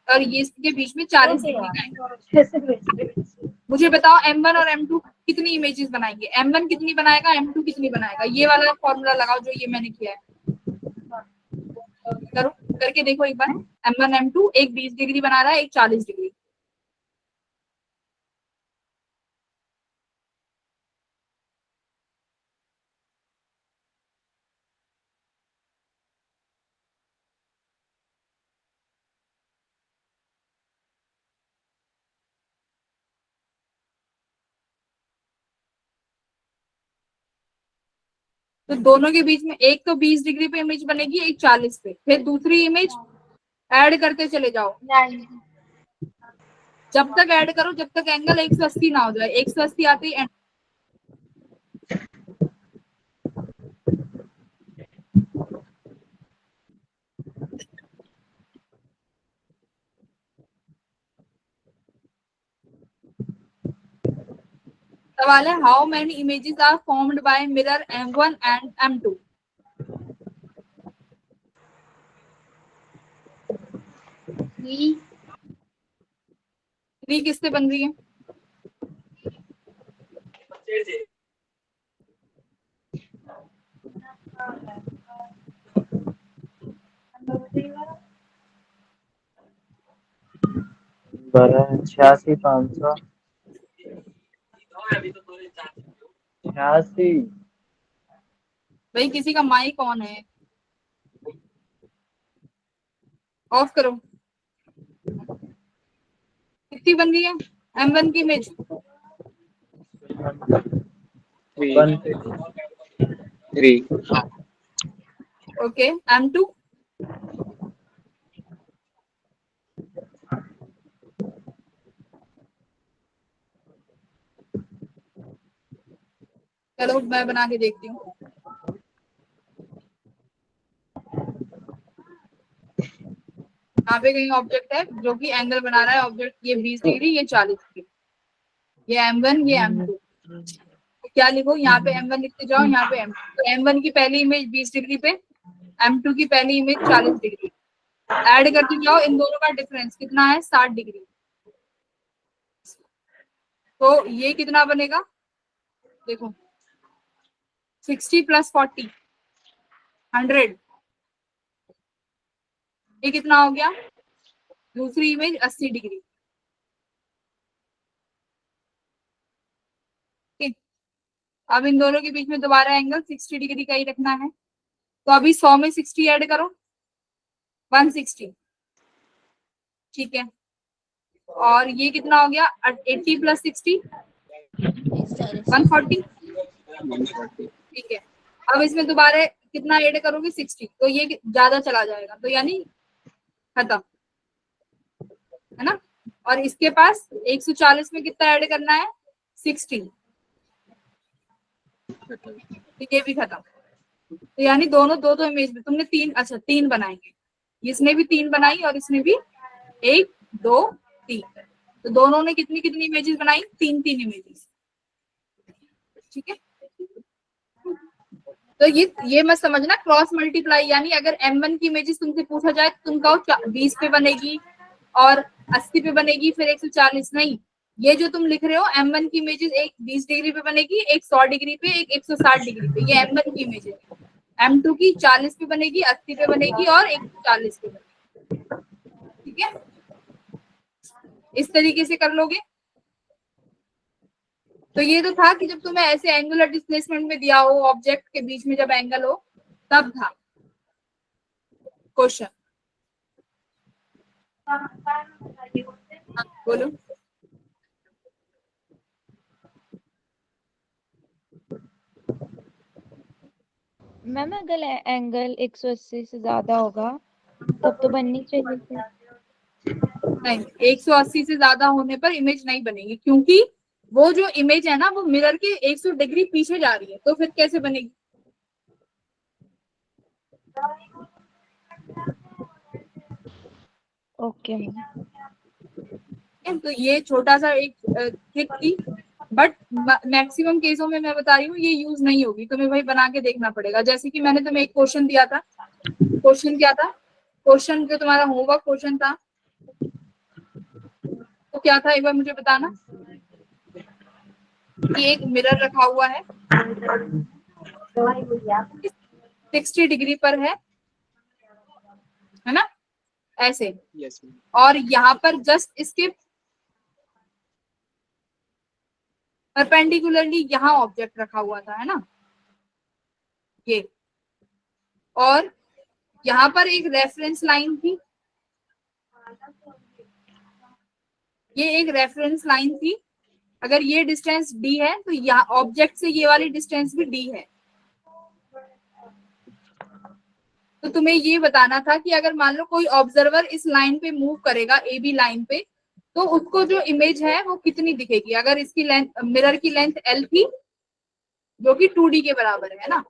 और ये इसके बीच में 40 डिग्री का एंगल। मुझे बताओ M1 और M2 कितनी इमेजेस बनाएंगे, M1 कितनी बनाएगा, M2 कितनी बनाएगा। ये वाला फॉर्मूला लगाओ जो ये मैंने किया है, करो, करके देखो एक बार। M1 M2 एक 20 डिग्री बना रहा है, एक 40 डिग्री। तो दोनों के बीच में एक तो 20 डिग्री पे इमेज बनेगी, एक 40 पे, फिर दूसरी इमेज ऐड करते चले जाओ, जब तक ऐड करो जब तक एंगल 180 ना हो जाए। 180 आते ही सवाल है, how many images are formed by mirror M1 and M2। Three किससे बन रही है? बराबर 86 500 86। भाई किसी का माइक ऑन है, ऑफ करो। कितनी बन रही है M1 की इमेज? 3। Okay, M2? चलो मैं बना के देखती हूँ। यहाँ पे कहीं ऑब्जेक्ट है जो कि एंगल बना रहा है, ऑब्जेक्ट ये 20 डिग्री, ये 40 डिग्री, ये M1, ये M2। तो क्या लिखो, यहाँ पे M1 लिखते जाओ, यहाँ पे M2। तो M1 की पहली इमेज 20 डिग्री पे, M2 की पहली इमेज 40 डिग्री। ऐड करते जाओ, इन दोनों का डिफरेंस कितना है, 60 डिग्री। तो ये कितना बनेगा, देखो 60 प्लस 40 100, ये कितना हो गया, दूसरी इमेज 80 डिग्री। ठीक, अब इन दोनों के बीच में दोबारा एंगल 60 डिग्री का ही रखना है। तो अभी 100 में 60 ऐड करो, 160। ठीक है, और ये कितना हो गया, 80 प्लस 60 140। ठीक है, अब इसमें दोबारा कितना ऐड करोगे, 60, तो ये ज्यादा चला जाएगा, तो यानी खत्म, है ना। और इसके पास 140 में कितना ऐड करना है, 60, तो ये भी खत्म। तो यानी दोनों दो दो इमेज में तुमने तीन, अच्छा तीन बनाएंगे, इसने भी तीन बनाई और इसने भी 1 2 3, तो दोनों ने कितनी कितनी इमेजेस बनाई, तीन तीन इमेजेस। ठीक है, तो ये मत समझना क्रॉस मल्टीप्लाई, यानी अगर M1 की इमेजेस तुमसे पूछा जाए तो तुम कहो 20 पे बनेगी और 80 पे बनेगी, फिर 140 नहीं। ये जो तुम लिख रहे हो M1 की इमेजेस एक 20 डिग्री पे बनेगी, एक 100 डिग्री पे, एक 160 डिग्री पे, ये M1 की इमेजेस है। M2 की 40 पे बनेगी, 80 पे बनेगी और 140 पे बनेगी। ठीक है, इस तरीके से कर लोगे। तो ये तो था कि जब तुम्हें ऐसे एंगुलर डिस्प्लेसमेंट में दिया हो, ऑब्जेक्ट के बीच में जब एंगल हो, तब था क्वेश्चन। बोलो। मैम अगर एंगल 180 से ज्यादा होगा तब तो बननी चाहिए फिर। नहीं, 180 से ज्यादा होने पर इमेज नहीं बनेगी, क्योंकि वो जो इमेज है ना वो मिरर के 100 डिग्री पीछे जा रही है, तो फिर कैसे बनेगी? Okay ma'am. तो ये छोटा सा एक ट्रिक थी, बट मैक्सिमम केसों में मैं बता रही हूँ ये यूज नहीं होगी, तुम्हें वही बना के देखना पड़ेगा। जैसे कि मैंने तुम्हें एक क्वेश्चन दिया था, क्वेश्चन क्या था? क्वेश्चन जो तुम्हारा होमवर्क क्वेश्चन था तो क्या था, एक बार मुझे बताना। कि एक मिरर रखा हुआ है, 60 डिग्री पर है ना, ऐसे। यस और यहाँ पर जस्ट इसके परपेंडिकुलरली यहाँ ऑब्जेक्ट रखा हुआ था, है ना, ये। और यहाँ पर एक रेफरेंस लाइन थी, ये एक रेफरेंस लाइन थी। अगर ये डिस्टेंस d है तो यहाँ ऑब्जेक्ट से ये वाली डिस्टेंस भी d है। तो तुम्हें ये बताना था कि अगर मान लो कोई ऑब्जर्वर इस लाइन पे मूव करेगा, ए बी लाइन पे, तो उसको जो इमेज है वो कितनी दिखेगी। अगर इसकी लेंथ, मिरर की लेंथ l थी जो कि 2d के बराबर है ना,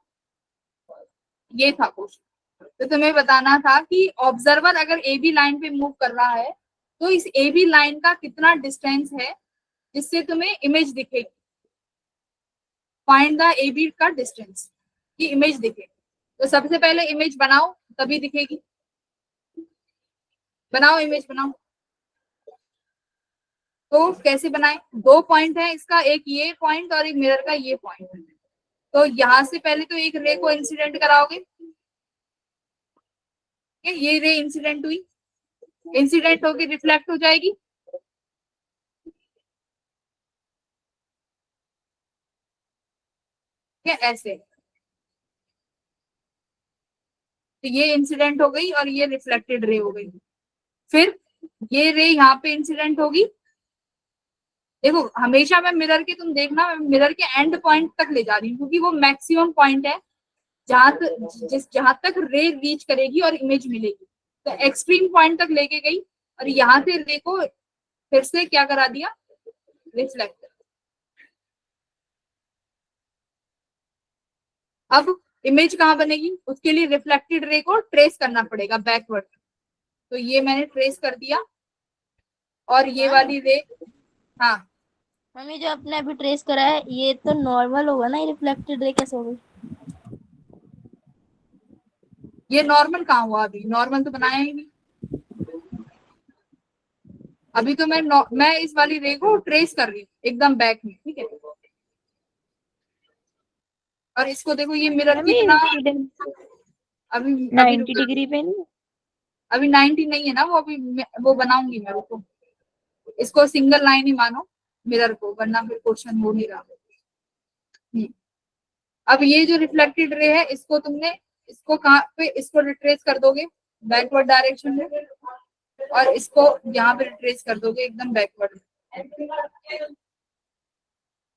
ये था क्वेश्चन। तो तुम्हें बताना था कि ऑब्जर्वर अगर ए बी लाइन पे मूव कर रहा है तो इस ए बी लाइन का कितना डिस्टेंस है जिससे तुम्हें इमेज दिखेगी। फाइंड द ए बी का डिस्टेंस की इमेज दिखे। तो सबसे पहले इमेज बनाओ तभी दिखेगी। बनाओ, इमेज बनाओ। तो कैसे बनाए? 2 पॉइंट है इसका, एक ये पॉइंट और एक मिरर का ये पॉइंट। तो यहां से पहले तो एक रे को इंसिडेंट कराओगे, ये रे इंसिडेंट हुई, इंसिडेंट होगी रिफ्लेक्ट हो जाएगी। क्या ऐसे? तो ये इंसिडेंट हो गई और ये रिफ्लेक्टेड रे हो गई। फिर ये रे यहाँ पे इंसिडेंट होगी। देखो हमेशा मैं मिरर के, तुम देखना मैं मिरर के एंड पॉइंट तक ले जा रही हूँ, क्योंकि वो मैक्सिमम पॉइंट है जहां तक रे रीच करेगी और इमेज मिलेगी। तो एक्सट्रीम पॉइंट तक लेके गई और यहाँ से रे को फिर से क्या करा दिया, रिफ्लेक्ट। अब इमेज कहाँ बनेगी? उसके लिए रिफ्लेक्टेड रे को ट्रेस करना पड़ेगा बैकवर्ड। तो ये मैंने ट्रेस कर दिया और ये वाली रे, हाँ मम्मी जो आपने अभी ट्रेस करा है ये तो नॉर्मल होगा ना, ये रिफ्लेक्टेड रे कैसे होगी? ये नॉर्मल कहाँ हुआ? अभी नॉर्मल तो बनाया ही नहीं। अभी तो मैं इस वाली रे को ट्रेस कर रही हूँ एकदम बैक में, ठीक है। और इसको देखो ये मिरर मैम ये कितना, इंसिडेंट अभी अभी 90 डिग्री पे नहीं? अभी 90 नहीं है ना वो, अभी वो बनाऊंगी मैं, रुको। इसको सिंगल लाइन ही मानो मिरर को, वरना फिर क्वेश्चन हो नहीं रहा। अब ये जो रिफ्लेक्टेड रे है इसको तुमने, इसको कहाँ पे, इसको रिट्रेस कर दोगे बैकवर्ड डायरेक्शन में, और इसको यहाँ पे रिट्रेस कर दोगे एकदम बैकवर्ड।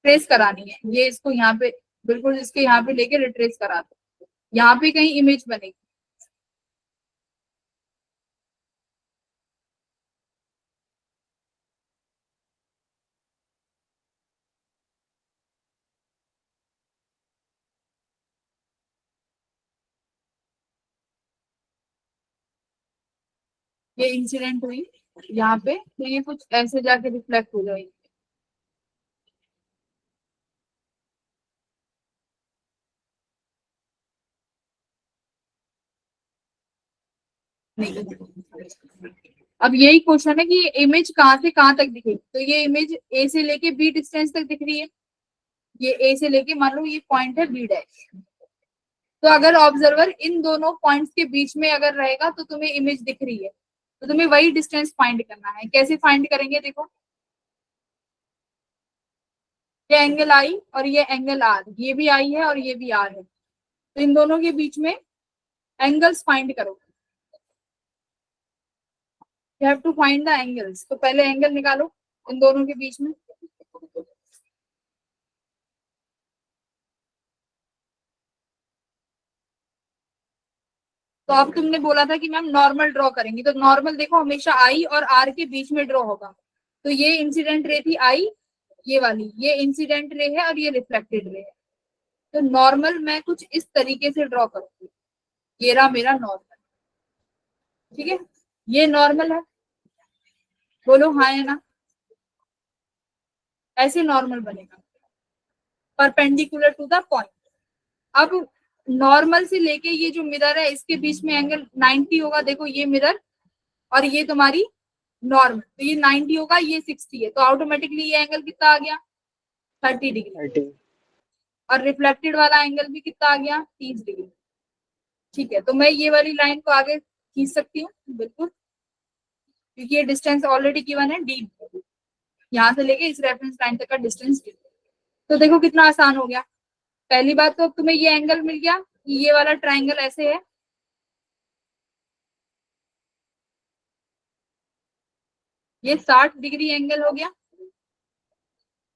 ट्रेस करानी है ये, इसको यहाँ पे बिल्कुल इसके यहाँ पे लेके रिट्रेस करा दो, यहाँ पे कहीं इमेज बनेगी। ये इंसिडेंट हुई यहाँ पे, तो ये कुछ ऐसे जाके रिफ्लेक्ट हो जाएगी। नहीं, अब यही क्वेश्चन है कि ये इमेज कहाँ से कहाँ तक दिखेगी। तो ये इमेज ए से लेके बी डिस्टेंस तक दिख रही है। ये ए से लेके मान लो ये पॉइंट है बी डैश। तो अगर ऑब्जर्वर इन दोनों पॉइंट्स के बीच में अगर रहेगा तो तुम्हें इमेज दिख रही है, तो तुम्हें वही डिस्टेंस फाइंड करना है। कैसे फाइंड करेंगे? देखो ये एंगल आई और ये एंगल आर, ये भी आई है और ये भी आर है, तो इन दोनों के बीच में एंगल्स फाइंड करो। You have to find the angles. तो पहले एंगल निकालो इन दोनों के बीच में। तो अब तुमने बोला था कि मैम नॉर्मल ड्रॉ करेंगे, तो नॉर्मल देखो हमेशा आई और आर के बीच में ड्रॉ होगा। तो ये इंसिडेंट रे थी आई, ये वाली, ये इंसिडेंट रे है और ये रिफ्लेक्टेड रे है। तो नॉर्मल मैं कुछ इस तरीके से ड्रॉ करूंगी, ये रहा मेरा नॉर्मल। ठीक है, ये नॉर्मल है, बोलो हाँ या ना। ऐसे नॉर्मल बनेगा परपेंडिकुलर टू द पॉइंट। अब नॉर्मल से लेके ये जो मिरर है इसके बीच में एंगल 90 होगा। देखो ये मिरर और ये तुम्हारी नॉर्मल, तो ये 90 होगा, ये 60 है, तो ऑटोमेटिकली ये एंगल कितना आ गया 30 डिग्री। 30। और रिफ्लेक्टेड वाला एंगल भी कितना आ गया 30 डिग्री। ठीक है, तो मैं ये वाली लाइन को आगे खींच सकती हूँ बिल्कुल, क्योंकि ये डिस्टेंस ऑलरेडी गिवन है डी, यहाँ से लेके इस रेफरेंस लाइन तक का डिस्टेंस। तो देखो कितना आसान हो गया। पहली बात तो अब तुम्हें ये एंगल मिल गया, ये वाला ट्राइंगल ऐसे है, ये 60 डिग्री एंगल हो गया।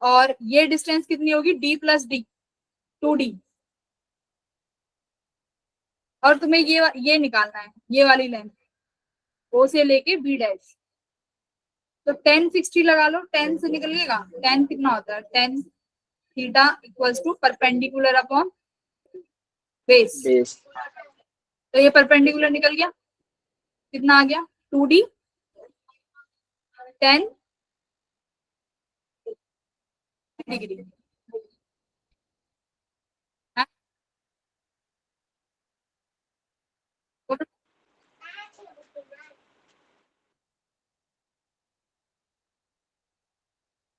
और ये डिस्टेंस कितनी होगी डी प्लस डी, 2d। और तुम्हें ये निकालना है, ये वाली लेंथ ओ से लेके बी डैश। तो 10 60 लगा लो, 10 से निकलिएगा 10 कितना होता है 10 theta equals to perpendicular upon base. Base. तो ये परपेंडिकुलर निकल गया, कितना आ गया 2d 10 डिग्री।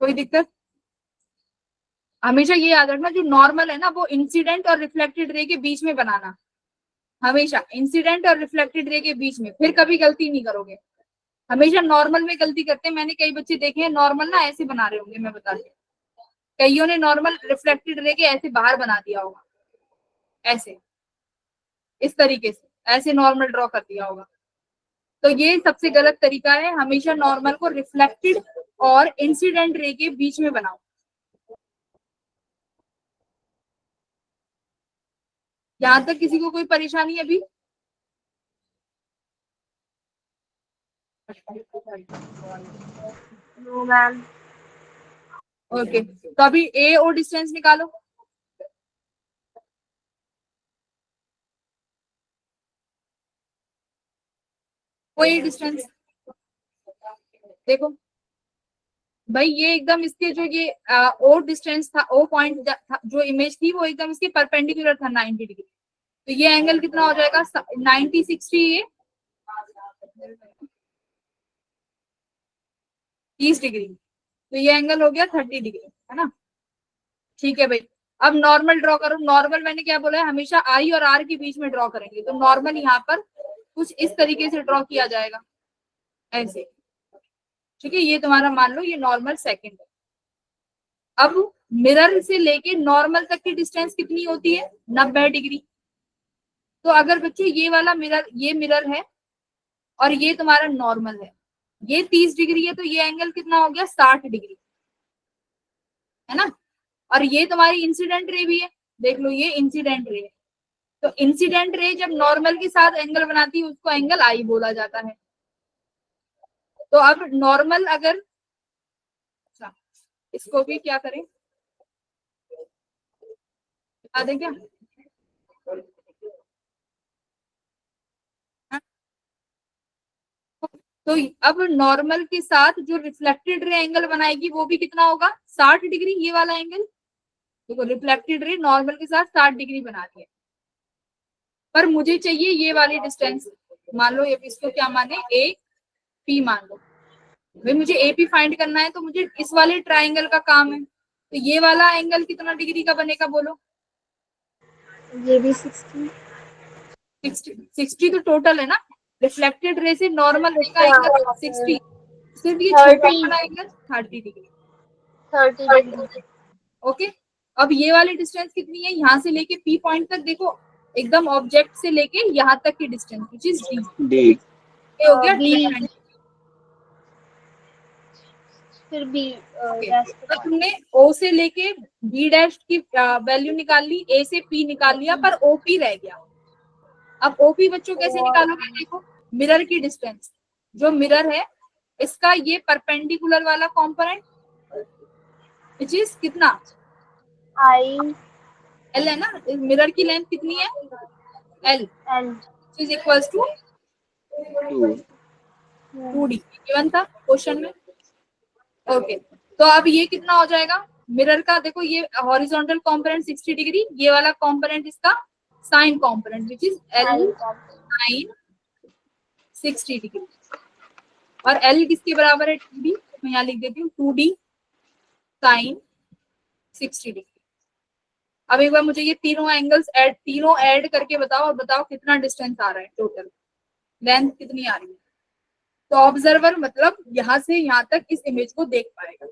कोई दिक्कत? हमेशा ये याद रखना, जो नॉर्मल है ना वो इंसिडेंट और रिफ्लेक्टेड रे के बीच में बनाना, हमेशा इंसिडेंट और रिफ्लेक्टेड रे के बीच में, फिर कभी गलती नहीं करोगे। हमेशा नॉर्मल में गलती करते हैं, मैंने कई बच्चे देखे हैं नॉर्मल ना ऐसे बना रहे होंगे, मैं बता रही हूँ, कईयों ने नॉर्मल रिफ्लेक्टेड रे के ऐसे बाहर बना दिया होगा, ऐसे इस तरीके से ऐसे नॉर्मल ड्रॉ कर दिया होगा। तो ये सबसे गलत तरीका है, हमेशा नॉर्मल को रिफ्लेक्टेड और इंसिडेंट रे के बीच में बनाओ। यहां तक किसी को कोई परेशानी है अभी? No ma'am. ओके, तो अभी ए और डिस्टेंस निकालो। कोई डिस्टेंस देखो भाई, ये एकदम इसके जो ये ओ डिस्टेंस था, ओ पॉइंट जो इमेज थी वो एकदम इसके परपेंडिकुलर था 90 डिग्री। तो ये एंगल कितना हो जाएगा 90 60, ये 30 डिग्री, तो ये एंगल हो गया 30 डिग्री, है ना। ठीक है भाई, अब नॉर्मल ड्रॉ करो। नॉर्मल मैंने क्या बोला है, हमेशा आई और आर के बीच में ड्रॉ करेंगे। तो नॉर्मल यहाँ पर कुछ इस तरीके से ड्रॉ किया जाएगा, ऐसे। ठीक है, ये तुम्हारा मान लो ये नॉर्मल सेकंड है। अब मिरर से लेके नॉर्मल तक की डिस्टेंस कितनी होती है 90 डिग्री। तो अगर बच्चे ये वाला मिरर, ये मिरर है और ये तुम्हारा नॉर्मल है, ये 30 डिग्री है, तो ये एंगल कितना हो गया 60 डिग्री, है ना। और ये तुम्हारी इंसिडेंट रे भी है, देख लो ये इंसिडेंट रे है। तो इंसिडेंट रे जब नॉर्मल के साथ एंगल बनाती है उसको एंगल आई बोला जाता है। तो अब नॉर्मल अगर, अच्छा इसको भी क्या करें, बता दें क्या? तो अब नॉर्मल के साथ जो रिफ्लेक्टेड रे एंगल बनाएगी वो भी कितना होगा 60 डिग्री, ये वाला एंगल। देखो रिफ्लेक्टेड रे नॉर्मल के साथ 60 डिग्री बना रही है, पर मुझे चाहिए ये वाली डिस्टेंस। मान लो इसको क्या माने ए पी मान लो भाई, मुझे ए पी फाइंड करना है, तो मुझे इस वाले ट्राइंगल का काम है। तो ये वाला एंगल कितना डिग्री का बनेगा बोलो? ये भी 60। 60 तो टोटल है ना, रिफ्लेक्टेड रे से नॉर्मल रे का एंगल 60, सिर्फ ये छोटा वाला एंगल 30 डिग्री। 30 डिग्री। ओके, अब ये वाली डिस्टेंस कितनी है यहाँ से लेके पी पॉइंट तक, देखो एकदम ऑब्जेक्ट से लेके यहाँ तक की डिस्टेंस विच इज डी। ये हो गया डी। फिर भी तो तुमने ओ से लेके बी डैश की वैल्यू निकाल ली, ए से पी निकाल लिया, पर ओ पी रह गया। अब ओपी बच्चों कैसे निकालोगे, देखो मिरर की डिस्टेंस, जो मिरर है इसका ये परपेंडिकुलर वाला कंपोनेंट विच इज कितना, आई एल है ना, मिरर की लेंथ कितनी है, l l is equals to 2 2d, given था क्वेश्चन में। ओके, तो अब ये कितना हो जाएगा, मिरर का देखो ये हॉरिजॉन्टल कंपोनेंट 60 डिग्री, ये वाला कंपोनेंट इसका sign component which is L sine 60 degree, और एल किसके बराबर है, 2d, मैं यहाँ लिख देती हूँ 2d साइन 60 डिग्री। अब एक बार मुझे ये तीनों ऐड करके बताओ, और बताओ कितना डिस्टेंस आ रहा है, टोटल लेंथ कितनी आ रही है। तो ऑब्जर्वर मतलब यहाँ से यहाँ तक इस इमेज को देख पाएगा।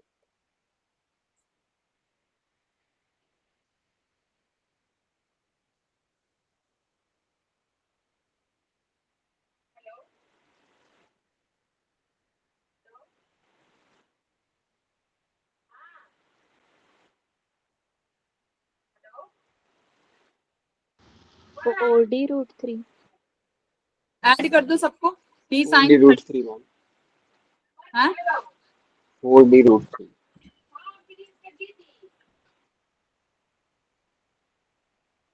Four d root three. Add कर दो सबको, d 4d sine root 3 ma'am, 4d root 3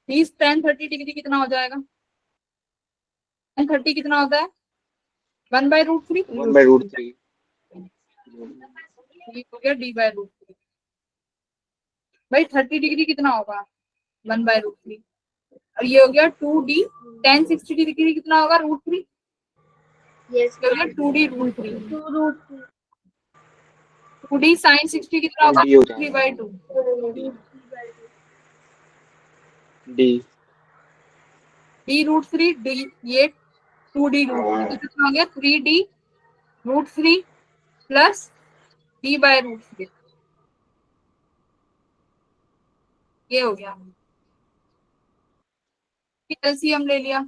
30 tan 30 degree कितना हो जाएगा, tan 30 कितना होता है 1/√3, 1/√3 ये हो गया d/√3। भाई 30 डिग्री कितना होगा 1/√3, और ये हो गया 2d tan 60 डिग्री कितना होगा √3, यस ये हो गया 2d √3, 2√3 2d sin 60 कितना होगा d हो जाएगा 3/2, d d√3 d, ये 2d√3 तो कितना हो गया 3d√3 प्लस d/√3, ये हो गया। एलसीएम ले लिया,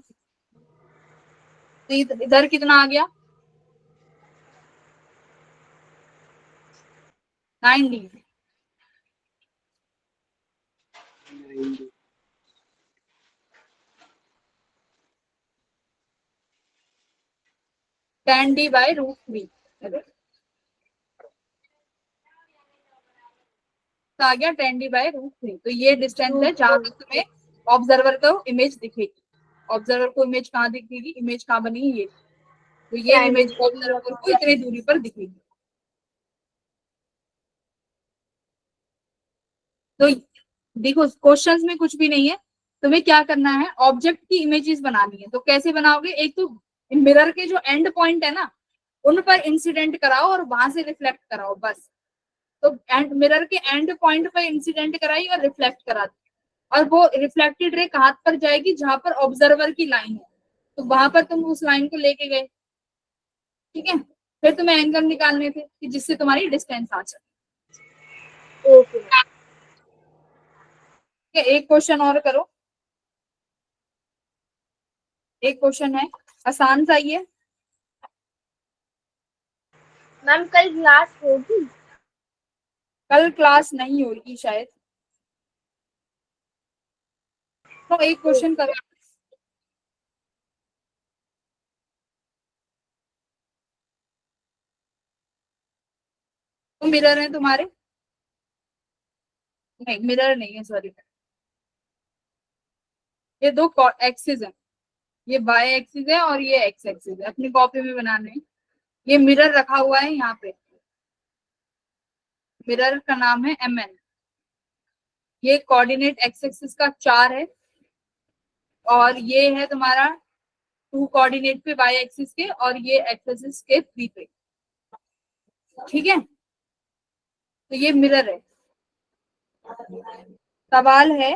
तो इधर कितना आ गया 9d, 10d/√3 आ गया 10d/√3। तो ये डिस्टेंस है जहां तक तुम्हें ऑब्जर्वर को इमेज दिखेगी। ऑब्जर्वर को इमेज कहाँ दिखेगी, इमेज कहाँ बनी है ये, तो ये इमेज ऑब्जर्वर को इतनी दूरी पर दिखेगी। तो देखो क्वेश्चंस में कुछ भी नहीं है, तुम्हें क्या करना है, ऑब्जेक्ट की इमेजेस बनानी है। तो कैसे बनाओगे, एक तो मिरर के जो एंड पॉइंट है ना उन पर इंसिडेंट कराओ और वहां से रिफ्लेक्ट कराओ बस। तो मिरर के एंड पॉइंट पर इंसिडेंट कराई और रिफ्लेक्ट करा दी, और वो रिफ्लेक्टेड रे कहां पर जाएगी, जहां पर ऑब्जर्वर की लाइन है, तो वहां पर तुम उस लाइन को लेके गए, ठीक है। फिर तुम्हें एंगल निकालने थे कि जिससे तुम्हारी डिस्टेंस आ जाए। ओके एक क्वेश्चन और करो, एक क्वेश्चन है आसान सा ही है। मैम कल क्लास होगी, कल क्लास नहीं होगी शायद, तो एक क्वेश्चन करो। तो मिरर है तुम्हारे, नहीं मिरर नहीं है सॉरी, ये दो एक्सिस है, ये वाई एक्सिस है और ये एक्स एक्सिस है, अपनी कॉपी में बनाने हैं। ये मिरर रखा हुआ है यहाँ पे, मिरर का नाम है MN, ये कोऑर्डिनेट एक्स एक्सिस का 4 है, और ये है तुम्हारा 2 कोऑर्डिनेट पे वाई एक्सिस के, और ये एक्स एक्सिस के 3 पे, ठीक है। तो ये मिरर है। सवाल है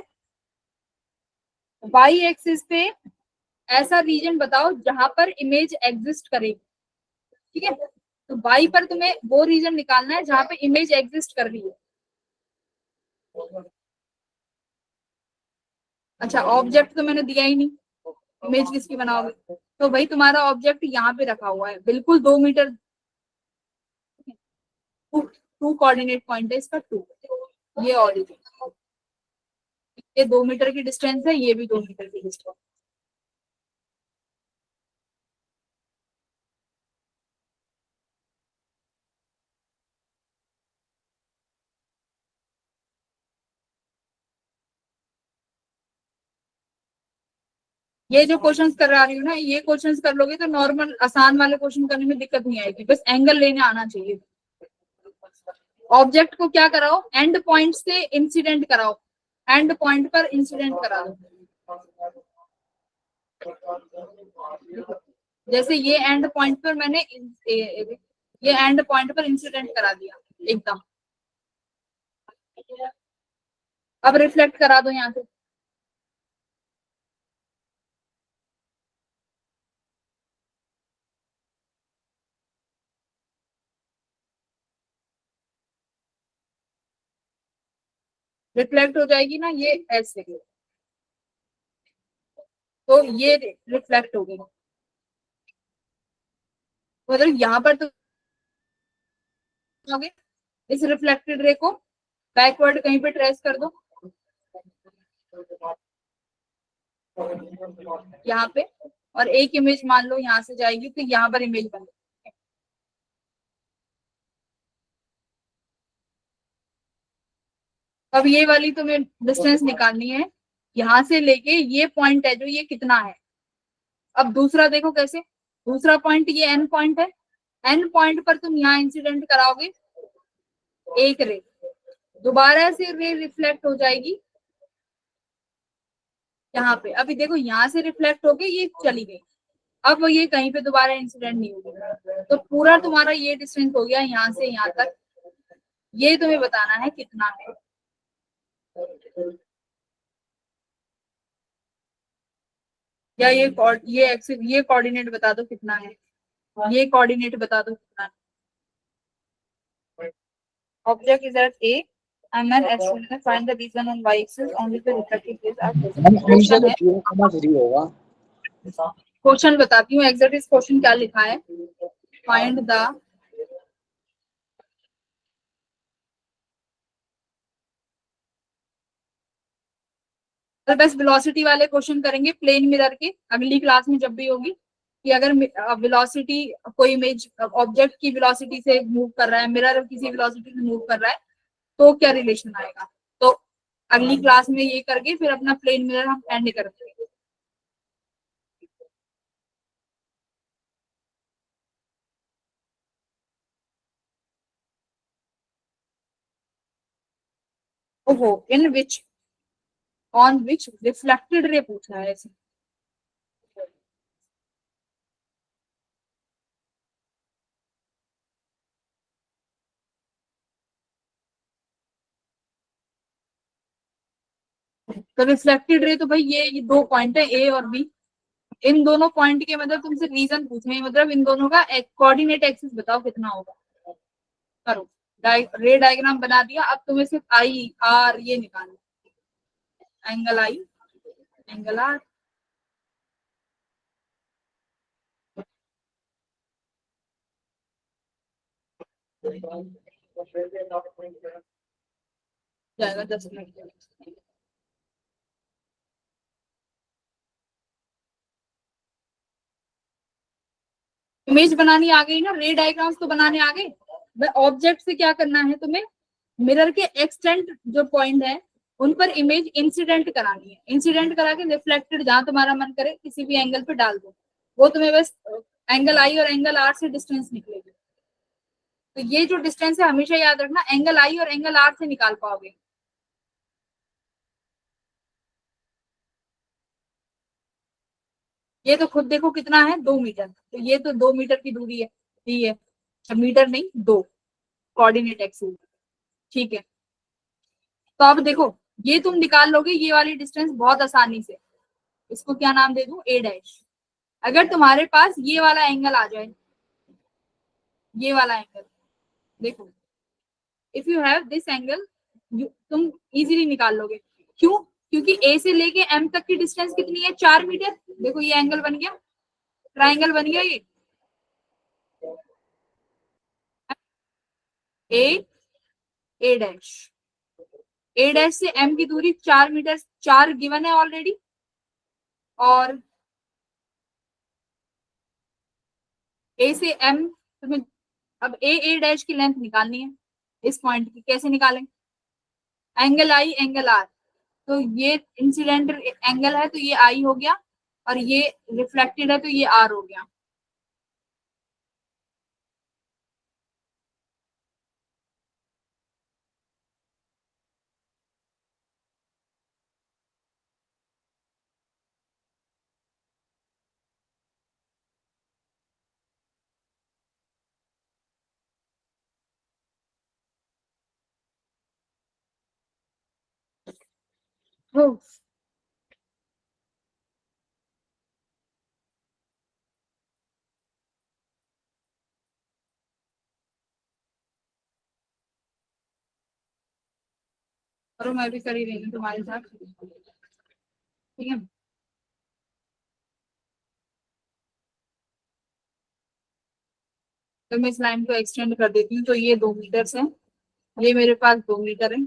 वाई एक्सिस पे ऐसा रीजन बताओ जहां पर इमेज एग्जिस्ट करेगी, ठीक है। तो वाई पर तुम्हें वो रीजन निकालना है जहां पे इमेज एग्जिस्ट कर रही है। अच्छा ऑब्जेक्ट तो मैंने दिया ही नहीं, इमेज किसकी बनाओगे, तो भाई तुम्हारा ऑब्जेक्ट यहाँ पे रखा हुआ है बिल्कुल 2 मीटर, 2 कोऑर्डिनेट पॉइंट है इसका 2, ये ऑरिजिन, ये 2 मीटर की डिस्टेंस है, ये भी 2 मीटर की डिस्टेंस, ये जो क्वेश्चंस करा रही हूँ ना, ये क्वेश्चंस कर लोगे तो नॉर्मल आसान वाले क्वेश्चन करने में दिक्कत नहीं आएगी, बस एंगल लेने आना चाहिए। ऑब्जेक्ट को क्या कराओ, एंड पॉइंट से इंसिडेंट कराओ, एंड पॉइंट पर इंसिडेंट करा दो। जैसे ये एंड पॉइंट पर मैंने ये एंड पॉइंट पर इंसिडेंट करा दिया एकदम। अब रिफ्लेक्ट करा दो यहाँ से। रिफ्लेक्ट हो जाएगी ना ये ऐसे, तो ये रिफ्लेक्ट हो गई। मतलब यहाँ पर तो इस रिफ्लेक्टेड रे को बैकवर्ड कहीं पे ट्रेस कर दो, यहाँ पे, और एक इमेज मान लो यहाँ से जाएगी तो यहाँ पर इमेज बन। अब ये वाली तुम्हें डिस्टेंस निकालनी है, यहाँ से लेके ये पॉइंट है जो ये कितना है। अब दूसरा देखो कैसे, दूसरा पॉइंट ये एन पॉइंट है, एन पॉइंट पर तुम यहाँ इंसिडेंट कराओगे एक रे, दोबारा से रे रिफ्लेक्ट हो जाएगी यहाँ पे। अभी देखो यहाँ से रिफ्लेक्ट होके ये चली गई, अब ये कहीं पे दोबारा इंसिडेंट नहीं होगी। तो पूरा तुम्हारा ये डिस्टेंस हो गया यहाँ से यहाँ तक, ये तुम्हें बताना है कितना है। या ये एक्सिस, ये कोऑर्डिनेट बता दो कितना है, ये कोऑर्डिनेट बता दो कितना है। Object is at a and then as find the reason on y axis only the reflected rays are present। Question है, क्वेश्चन बताती हूँ एग्जैक्ट इस क्वेश्चन क्या लिखा है। फाइंड द बस वेलोसिटी वाले क्वेश्चन करेंगे प्लेन मिरर के अगली क्लास में जब भी होगी, कि अगर वेलोसिटी कोई इमेज ऑब्जेक्ट की वेलोसिटी से मूव कर रहा है, मिरर किसी वेलोसिटी से मूव कर रहा है, तो क्या रिलेशन आएगा। तो अगली क्लास में ये करके फिर अपना प्लेन मिरर हम एंड कर देंगे। ओहो, इन विच, ऑन विच रिफ्लेक्टेड रे पूछा है ऐसे। तो रिफ्लेक्टेड रे तो भाई ये दो पॉइंट है ए और बी, इन दोनों पॉइंट के मतलब तुमसे रीजन पूछे, मतलब इन दोनों का कोऑर्डिनेट एक्सिस बताओ कितना होगा। करो, रे डायग्राम बना दिया, अब तुम्हें सिर्फ आई आर ये निकालना, एंगल आई एंगल आर। जाएगा 10 मिनट। इमेज बनानी आ गई ना, रे डायग्राम्स तो बनाने आ गए। ऑब्जेक्ट से क्या करना है तुम्हें, मिरर के एक्सटेंट जो पॉइंट है उन पर इमेज इंसिडेंट करानी है। इंसिडेंट करा के रिफ्लेक्टेड जहां तुम्हारा मन करे किसी भी एंगल पे डाल दो, वो तुम्हें बस एंगल आई और एंगल आर से डिस्टेंस निकलेगी। तो ये जो डिस्टेंस है हमेशा याद रखना, एंगल आई और एंगल आर से निकाल पाओगे। ये तो खुद देखो कितना है, 2 मीटर, तो ये तो 2 मीटर की दूरी है, दी है, मीटर नहीं 2 कोऑर्डिनेट एक्सिस, ठीक है। तो अब देखो ये तुम निकाल लोगे ये वाली डिस्टेंस बहुत आसानी से, इसको क्या नाम दे दूं, ए डैश। अगर तुम्हारे पास ये वाला एंगल आ जाए, ये वाला एंगल देखो, if you have this angle तुम इजीली निकाल लोगे। क्यों, क्योंकि ए से लेके एम तक की डिस्टेंस कितनी है, 4 मीटर। देखो ये एंगल बन गया, ट्राइंगल बन गया ये, ए डैश, ए डैश से एम की दूरी 4 मीटर, 4 गिवन है ऑलरेडी। और ए से एम तुम्हें, अब ए डैश की लेंथ निकालनी है इस पॉइंट की, कैसे निकालें, एंगल आई एंगल आर, तो ये इंसिडेंट एंगल है तो ये आई हो गया, और ये रिफ्लेक्टेड है तो ये आर हो गया। हो और मैं भी कर ही रही हूँ तुम्हारे साथ, ठीक है। तो मैं इस लाइन को एक्सटेंड कर देती हूँ, तो ये 2 मीटर है, ये मेरे पास 2 मीटर है।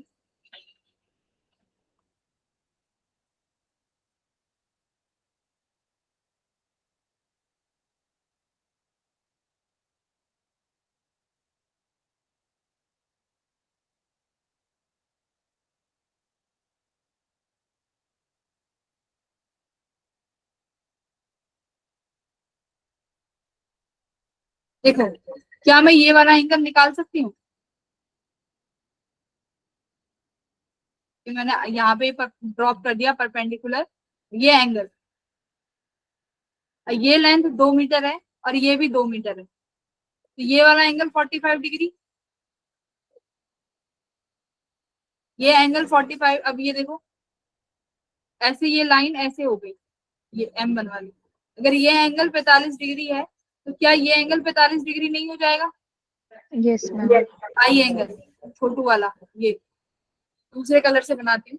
देखो, क्या मैं ये वाला एंगल निकाल सकती हूँ? कि मैंने यहाँ पे ड्रॉप कर दिया परपेंडिकुलर, ये एंगल, ये लेंथ 2 मीटर है और ये भी 2 मीटर है, तो ये वाला एंगल 45 डिग्री, ये एंगल 45। अब ये देखो, ऐसे ये लाइन ऐसे हो गई, ये M1 वाली, अगर ये एंगल 45 डिग्री है तो क्या ये एंगल 45 डिग्री नहीं हो जाएगा? Yes ma'am. आई एंगल छोटू वाला, ये दूसरे कलर से बनाती हूँ।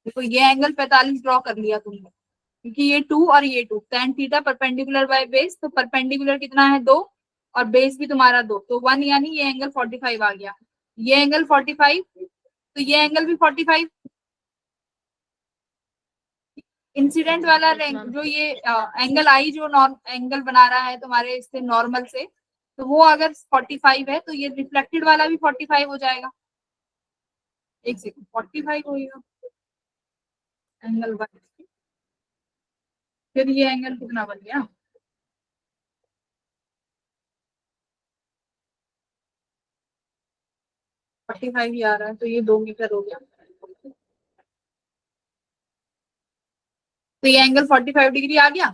देखो ये एंगल 45 ड्रॉ कर लिया तुमने, क्योंकि ये 2 और ये 2, tan theta perpendicular by base, तो परपेंडिकुलर कितना है 2 और बेस भी तुम्हारा 2, तो 1, यानी ये एंगल 45 आ गया। ये एंगल 45, तो ये एंगल भी 45। इंसिडेंट वाला जो ये एंगल आई जो एंगल बना रहा है तुम्हारे इससे नॉर्मल से, तो वो अगर 45 है तो ये रिफ्लेक्टेड वाला भी 45 हो जाएगा। एक सेकंड, 45 होगा एंगल 1, फिर ये एंगल कितना बन गया? फोर्टी फाइव ही आ रहा है, तो ये 2 मीटर हो गया। तो ये एंगल 45 डिग्री आ गया।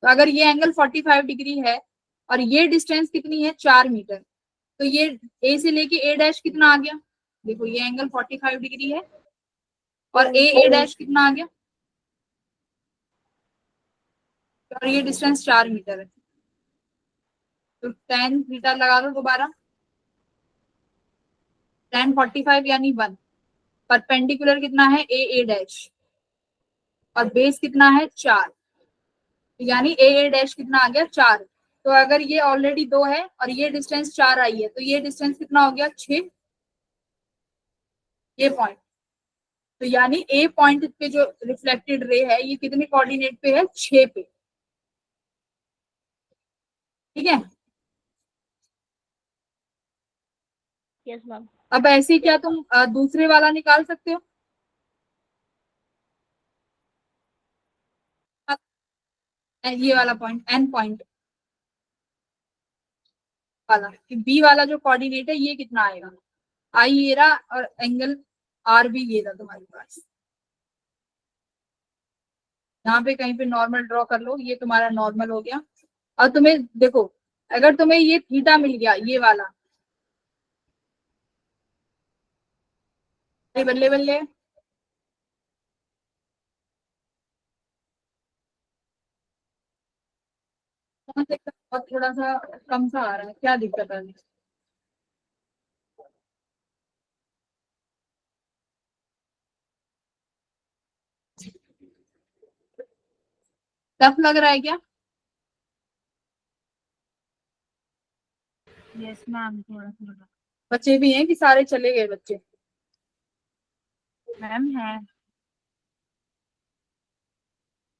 तो अगर ये एंगल 45 डिग्री है और ये डिस्टेंस कितनी है 4 मीटर, तो ये ए से लेके ए डैश कितना आ गया? देखो ये एंगल 45 डिग्री है और ए डैश कितना आ गया, और ये डिस्टेंस 4 मीटर है, तो tan थीटा लगा दो दोबारा। tan 45 यानी 1, परपेंडिकुलर कितना है ए डैश और बेस कितना है 4, यानी ए डैश कितना आ गया 4। तो अगर ये ऑलरेडी 2 है और ये डिस्टेंस 4 आई है, तो ये डिस्टेंस कितना हो गया 6, ये पॉइंट। तो यानी ए पॉइंट पे जो रिफ्लेक्टेड रे है ये कितने कोऑर्डिनेट पे है 6 पे, ठीक है। Yes ma'am. अब ऐसे क्या तुम दूसरे वाला निकाल सकते हो? ये वाला पॉइंट एन पॉइंट वाला, कि बी वाला जो कोऑर्डिनेट है ये कितना आएगा, आई ये रहा और एंगल आर भी ये रहा तुम्हारे पास। यहाँ पे कहीं पे नॉर्मल ड्रॉ कर लो, ये तुम्हारा नॉर्मल हो गया। और तुम्हें देखो, अगर तुम्हें ये थीटा मिल गया ये वाला, बल्ले बल्ले, और थोड़ा सा कम सा आ रहा है, क्या दिक्कत आ रही है? टफ लग रहा है क्या? यस मैम, थोड़ा थोड़ा। बच्चे भी हैं कि सारे चले गए बच्चे? मैम है।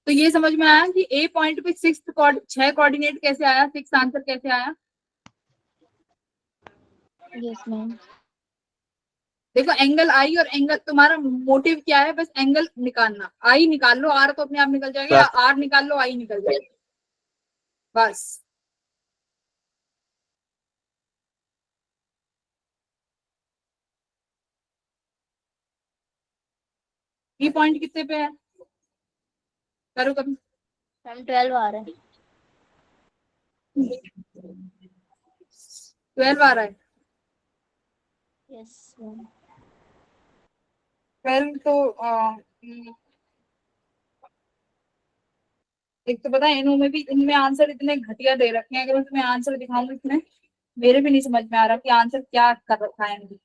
तो ये समझ में आया कि ए पॉइंट पे 6 कोऑर्डिनेट कैसे आया, 6 आंसर कैसे आया? Yes ma'am. देखो एंगल आई और एंगल, तुम्हारा मोटिव क्या है? बस एंगल निकालना। आई निकाल लो, आर तो अपने आप निकल जाएगा, या आर निकाल लो, आई निकल जाएगा, बस। बी पॉइंट कितने पे है? करो कभी। मैम 12 आ रहा है। 12 आ रहा है। Yes ma'am. 12 तो एक तो पता है इन्होंने भी, इनमें आंसर इतने घटिया दे रखे हैं, अगर मैं तुम्हें आंसर दिखाऊंगी इसमें, मेरे भी नहीं समझ में आ रहा कि आंसर क्या कर रखा है इन्होंने।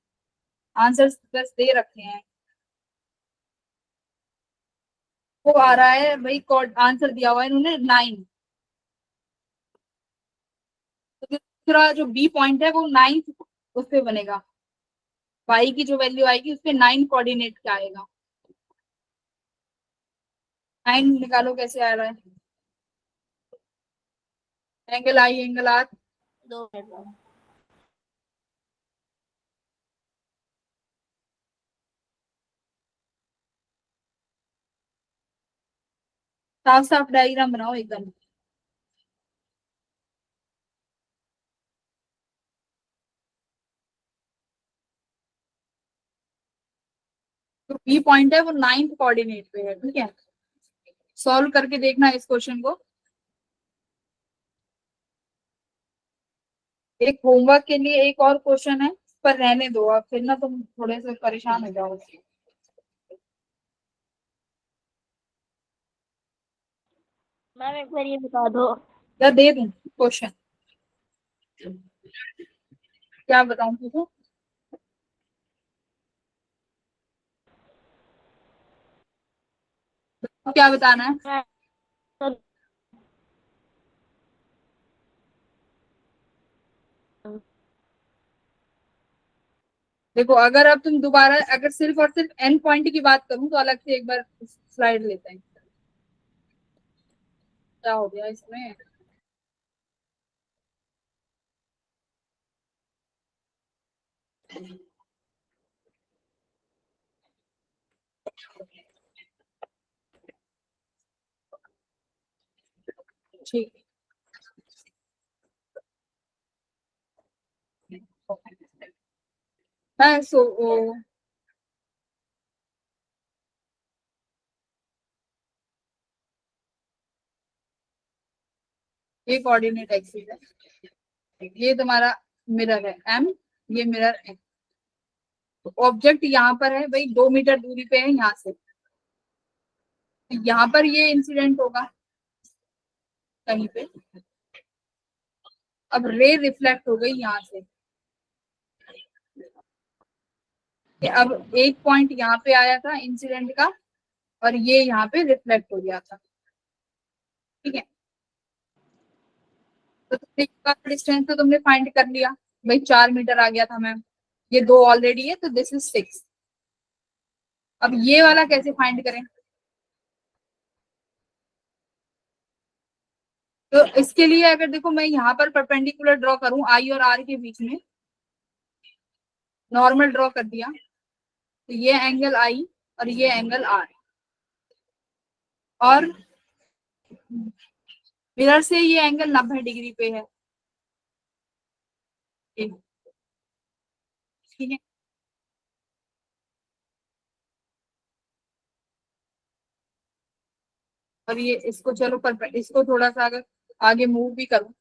आंसर बस दे रखे हैं। वो आ रहा है भाई, कोड आंसर दिया हुआ है इन्होंने 9। तो दूसरा जो बी पॉइंट है वो 9 उस पे बनेगा। वाई की जो वैल्यू आएगी उस पे 9 कोऑर्डिनेट क्या आएगा? 9 निकालो, कैसे आ रहा है? Angle i, angle r. 2 minute ma'am. साफ साफ डायग्राम बनाओ एकदम। तो बी पॉइंट है वो 9th कोऑर्डिनेट पे है, ठीक है। सॉल्व करके देखना इस क्वेश्चन को। एक होमवर्क के लिए एक और क्वेश्चन है, पर रहने दो अब, फिर ना तुम थोड़े से परेशान हो जाओगे। मैम एक बार ये बता दो। या दे दूं क्वेश्चन? क्या बताऊं तुझको? क्या बताना है? मैम तो देखो अगर अब तुम दोबारा, अगर सिर्फ और सिर्फ एन पॉइंट की बात करूं तो अलग से एक बार स्लाइड लेते हैं। क्या हो गया इसमें? ठीक है। ये कोऑर्डिनेट एक्सिस है, ये तुम्हारा मिरर है एम, ये मिरर एम। ऑब्जेक्ट यहाँ पर है भाई, 2 मीटर दूरी पे है यहाँ से। यहाँ पर ये इंसिडेंट होगा कहीं पे। अब रे रिफ्लेक्ट हो गई यहाँ से। अब एक पॉइंट यहाँ पे आया था इंसिडेंट का, और ये यहाँ पे रिफ्लेक्ट हो गया था, ठीक है। तो डिस्टेंस तो तुमने फाइंड कर लिया भाई, 4 मीटर आ गया था मैम। ये 2 ऑलरेडी है, तो दिस इज 6। अब ये वाला कैसे फाइंड करें? तो इसके लिए अगर देखो मैं यहाँ पर परपेंडिकुलर ड्रॉ करूं आई और आर के बीच में, नॉर्मल ड्रॉ कर दिया, तो ये एंगल आई और ये एंगल आर, और मिरर से ये एंगल 90 डिग्री पे है, ठीक है। और ये इसको चलो इसको थोड़ा सा अगर आगे मूव भी करूं,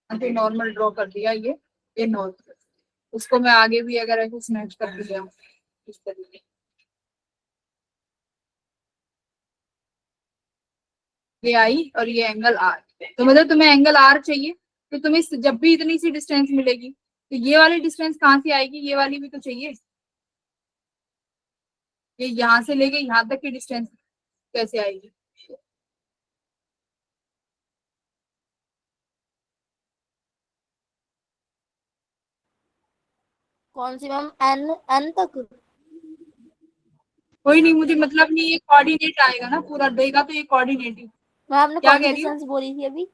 अभी नॉर्मल ड्रॉ कर दिया ये नॉर्मल, उसको मैं आगे भी अगर ऐसे स्नैच कर दिया इस तरीके, ये आई और ये एंगल आर। तो मतलब तुम्हें एंगल आर चाहिए, तो तुम्हें जब भी इतनी सी डिस्टेंस मिलेगी, तो ये वाली डिस्टेंस कहाँ से आएगी? ये वाली भी तो चाहिए। ये यहाँ से लेके यहाँ तक की डिस्टेंस कैसे आएगी? कौन सी मैम? एन एन तक? कोई नहीं, मुझे मतलब नहीं, ये कोऑर्डिनेट आएगा ना, पूरा देगा तो ये कोऑर्डिनेट ही। मैम आपने क्या कौन सी कह रही हो? डिस्टेंस बोली थी अभी?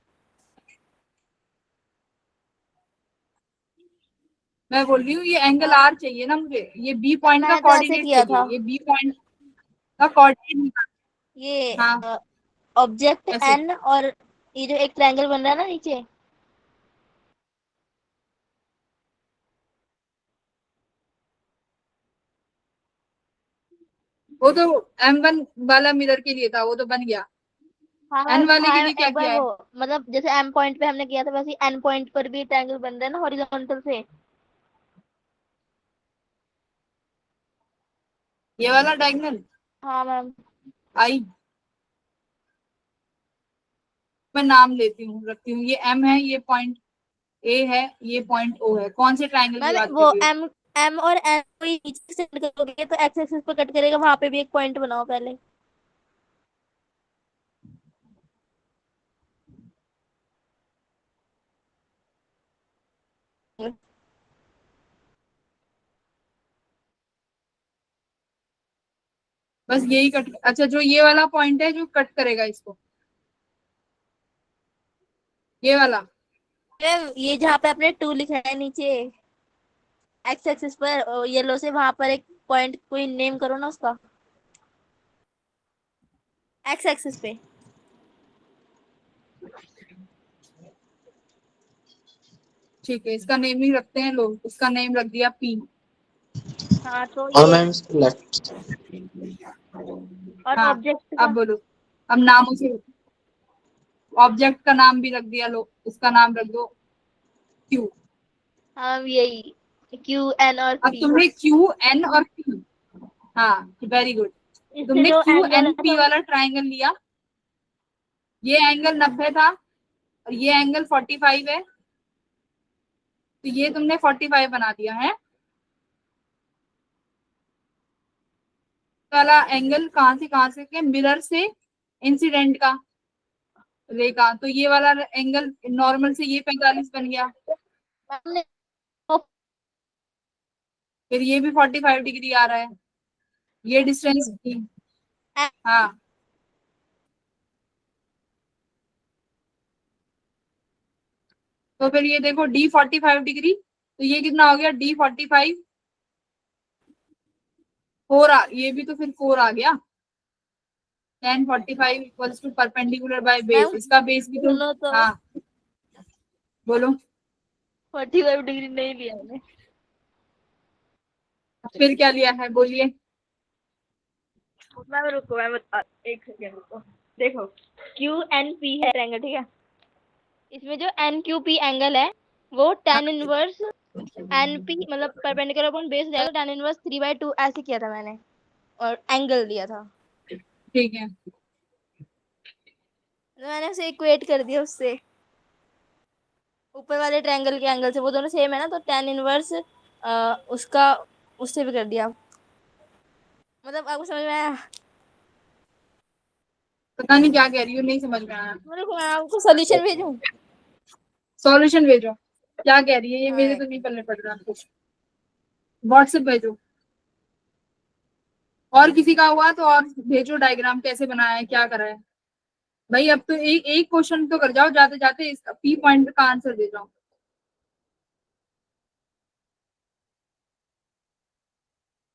मैं बोल रही हूँ ये एंगल हाँ आर चाहिए ना मुझे, ये बी पॉइंट का मैंने तो ऐसे कोऑर्डिनेट किया चाहिए, था। ये बी पॉइंट का कोऑर्डिनेट निकाल। ये हाँ, ऑब्जेक्ट ऐसे। एन और ये जो एक ट्रायंगल बन रहा है ना नीचे, वो तो M1 वाला मिरर के लिए था, वो तो बन गया। हाँ एन मैम, वाले के हाँ लिए क्या एक बार किया है? वो, मतलब जैसे एम पॉइंट पे हमने किया था वैसे एन पॉइंट पर भी ट्रायंगल बन रहा है ना हॉरिजॉन्टल से। ये वाला डायगोनल हाँ मैम। आई, मैं नाम लेती हूँ, रखती हूँ। ये M है, ये पॉइंट ए है, ये पॉइंट O है। कौन से ट्रायंगल की मैम बात कर वो रही हो? एम एम और एन को ये नीचे सेंड करोगे तो एक्स एक्सिस पर कट करेगा, वहां पे भी एक पॉइंट बनाओ पहले। बस यही कट, अच्छा जो ये वाला पॉइंट है जो कट करेगा इसको, ये वाला। मैम ये जहाँ पे आपने टू लिखा है नीचे एक्स एक्सिस पर येलो से, वहां पर एक पॉइंट कोई नेम करो ना उसका, एक्स एक्सिस पे। ठीक है, इसका नेम ही रखते हैं लोग, इसका नेम रख दिया P। हाँ तो और ये, मैम इसको लेफ्ट। और हाँ, ऑब्जेक्ट अब का? बोलो। अब नाम उसे, ऑब्जेक्ट का नाम भी रख दिया लो, उसका नाम रख दो Q। हाँ यही, क्यू एन और अब पी। तुमने Q N और P, हाँ वेरी गुड। इससे तुमने जो Q एंगल N है P तो, वाला ट्राइंगल लिया, ये एंगल 90 था और ये एंगल 45 है, तो ये तुमने 45 बना दिया है। वाला एंगल कहाँ से के मिरर से इंसिडेंट का रे का, तो ये वाला एंगल नॉर्मल से ये 45 बन गया, मैम ने फिर ये भी 45 डिग्री आ रहा है, ये डिस्टेंस थी। हाँ, तो फिर ये देखो D45 डिग्री, तो ये कितना हो गया D45 4 ये भी तो फिर 4 आ गया। 1045 equals to perpendicular by base, ma'am इसका बेस भी तो। सुनो तो, हाँ, बोलो। 45 डिग्री नहीं लिया मैंने। फिर क्या लिया है, बोलिए। मैम रुको, मैं बता, एक सेकेंड रुको। देखो, क्यू एन पी है ट्रायंगल, ठीक है? इसमें जो एन क्यू पी एंगल है वो टेन इनवर्स एन पी, मतलब परपेंडिकुलर अपॉन बेस जाएगा, टेन इनवर्स 3/2 ऐसे किया था मैंने, और एंगल दिया था, ठीक है, तो मैंने उसे इक्वेट कर दिया उससे, ऊपर वाले ट्रायंगल के एंगल से, वो दोनों सेम है ना, तो टेन इनवर्स उसका उससे भी कर दिया। मतलब आपको समझ में आया? पता नहीं क्या कह रही हो, नहीं समझ में आया। मेरे को, मैं आपको सोल्यूशन भेजूं? सॉल्यूशन भेजो, क्या कह रही है ये, मेरे हाँ, तो नहीं पल्ले पड़ रहा कुछ। व्हाट्सएप भेजो, और किसी का हुआ तो और भेजो, डायग्राम कैसे बनाया है, क्या करा है। भाई अब तो एक एक क्वेश्चन तो कर जाओ, जाते जाते इसका P पॉइंट का आंसर दे जाओ।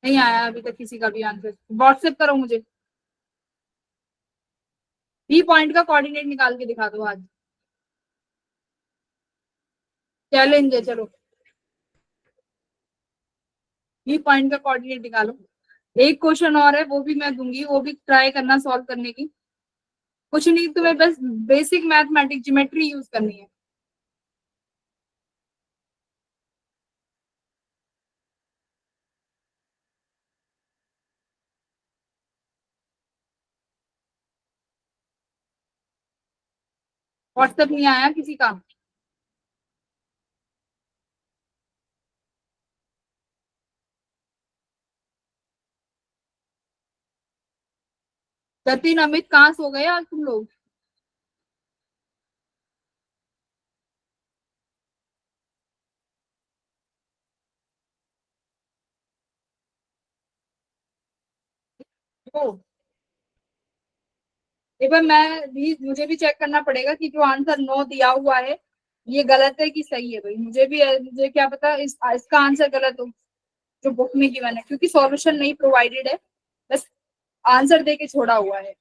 नहीं आया अभी तक किसी का भी आंसर, व्हाट्सएप करो मुझे, P पॉइंट का कोऑर्डिनेट निकाल के दिखा दो आज, चैलेंज है चलो। P पॉइंट का कोऑर्डिनेट निकालो। एक क्वेश्चन और है, वो भी मैं दूंगी, वो भी ट्राई करना सॉल्व करने की। कुछ नहीं, तुम्हें बस बेसिक मैथमेटिक्स ज्योमेट्री यूज करनी है। व्हाट्सएप नहीं आया किसी का? जतिन अमित कहाँ सो गए आज तुम लोग? ओ, एक बार मुझे भी चेक करना पड़ेगा कि जो आंसर नो दिया हुआ है ये गलत है कि सही है भाई। मुझे क्या पता इसका आंसर गलत हो जो बुक में गिवन है, क्योंकि सॉल्यूशन नहीं प्रोवाइडेड है, बस आंसर दे के छोड़ा हुआ है।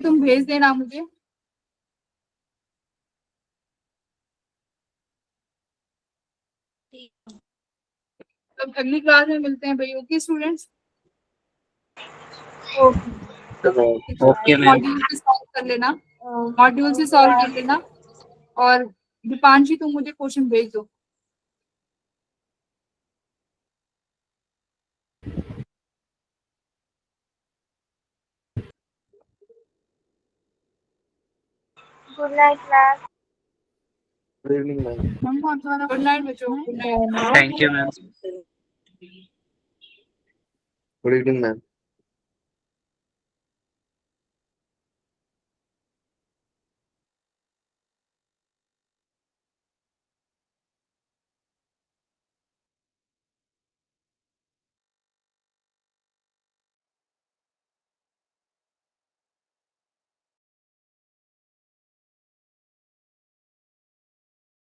तुम भेज देना मुझे। तब अगली क्लास में मिलते हैं भाई। Okay students, okay ma'am. Module से सॉल्व कर लेना, मॉड्यूल से सॉल्व कर लेना। और दीपांशी तुम मुझे क्वेश्चन भेज दो। Good night ma'am. Good evening ma'am. Good night बच्चों, good night. Thank you ma'am. Good evening ma'am.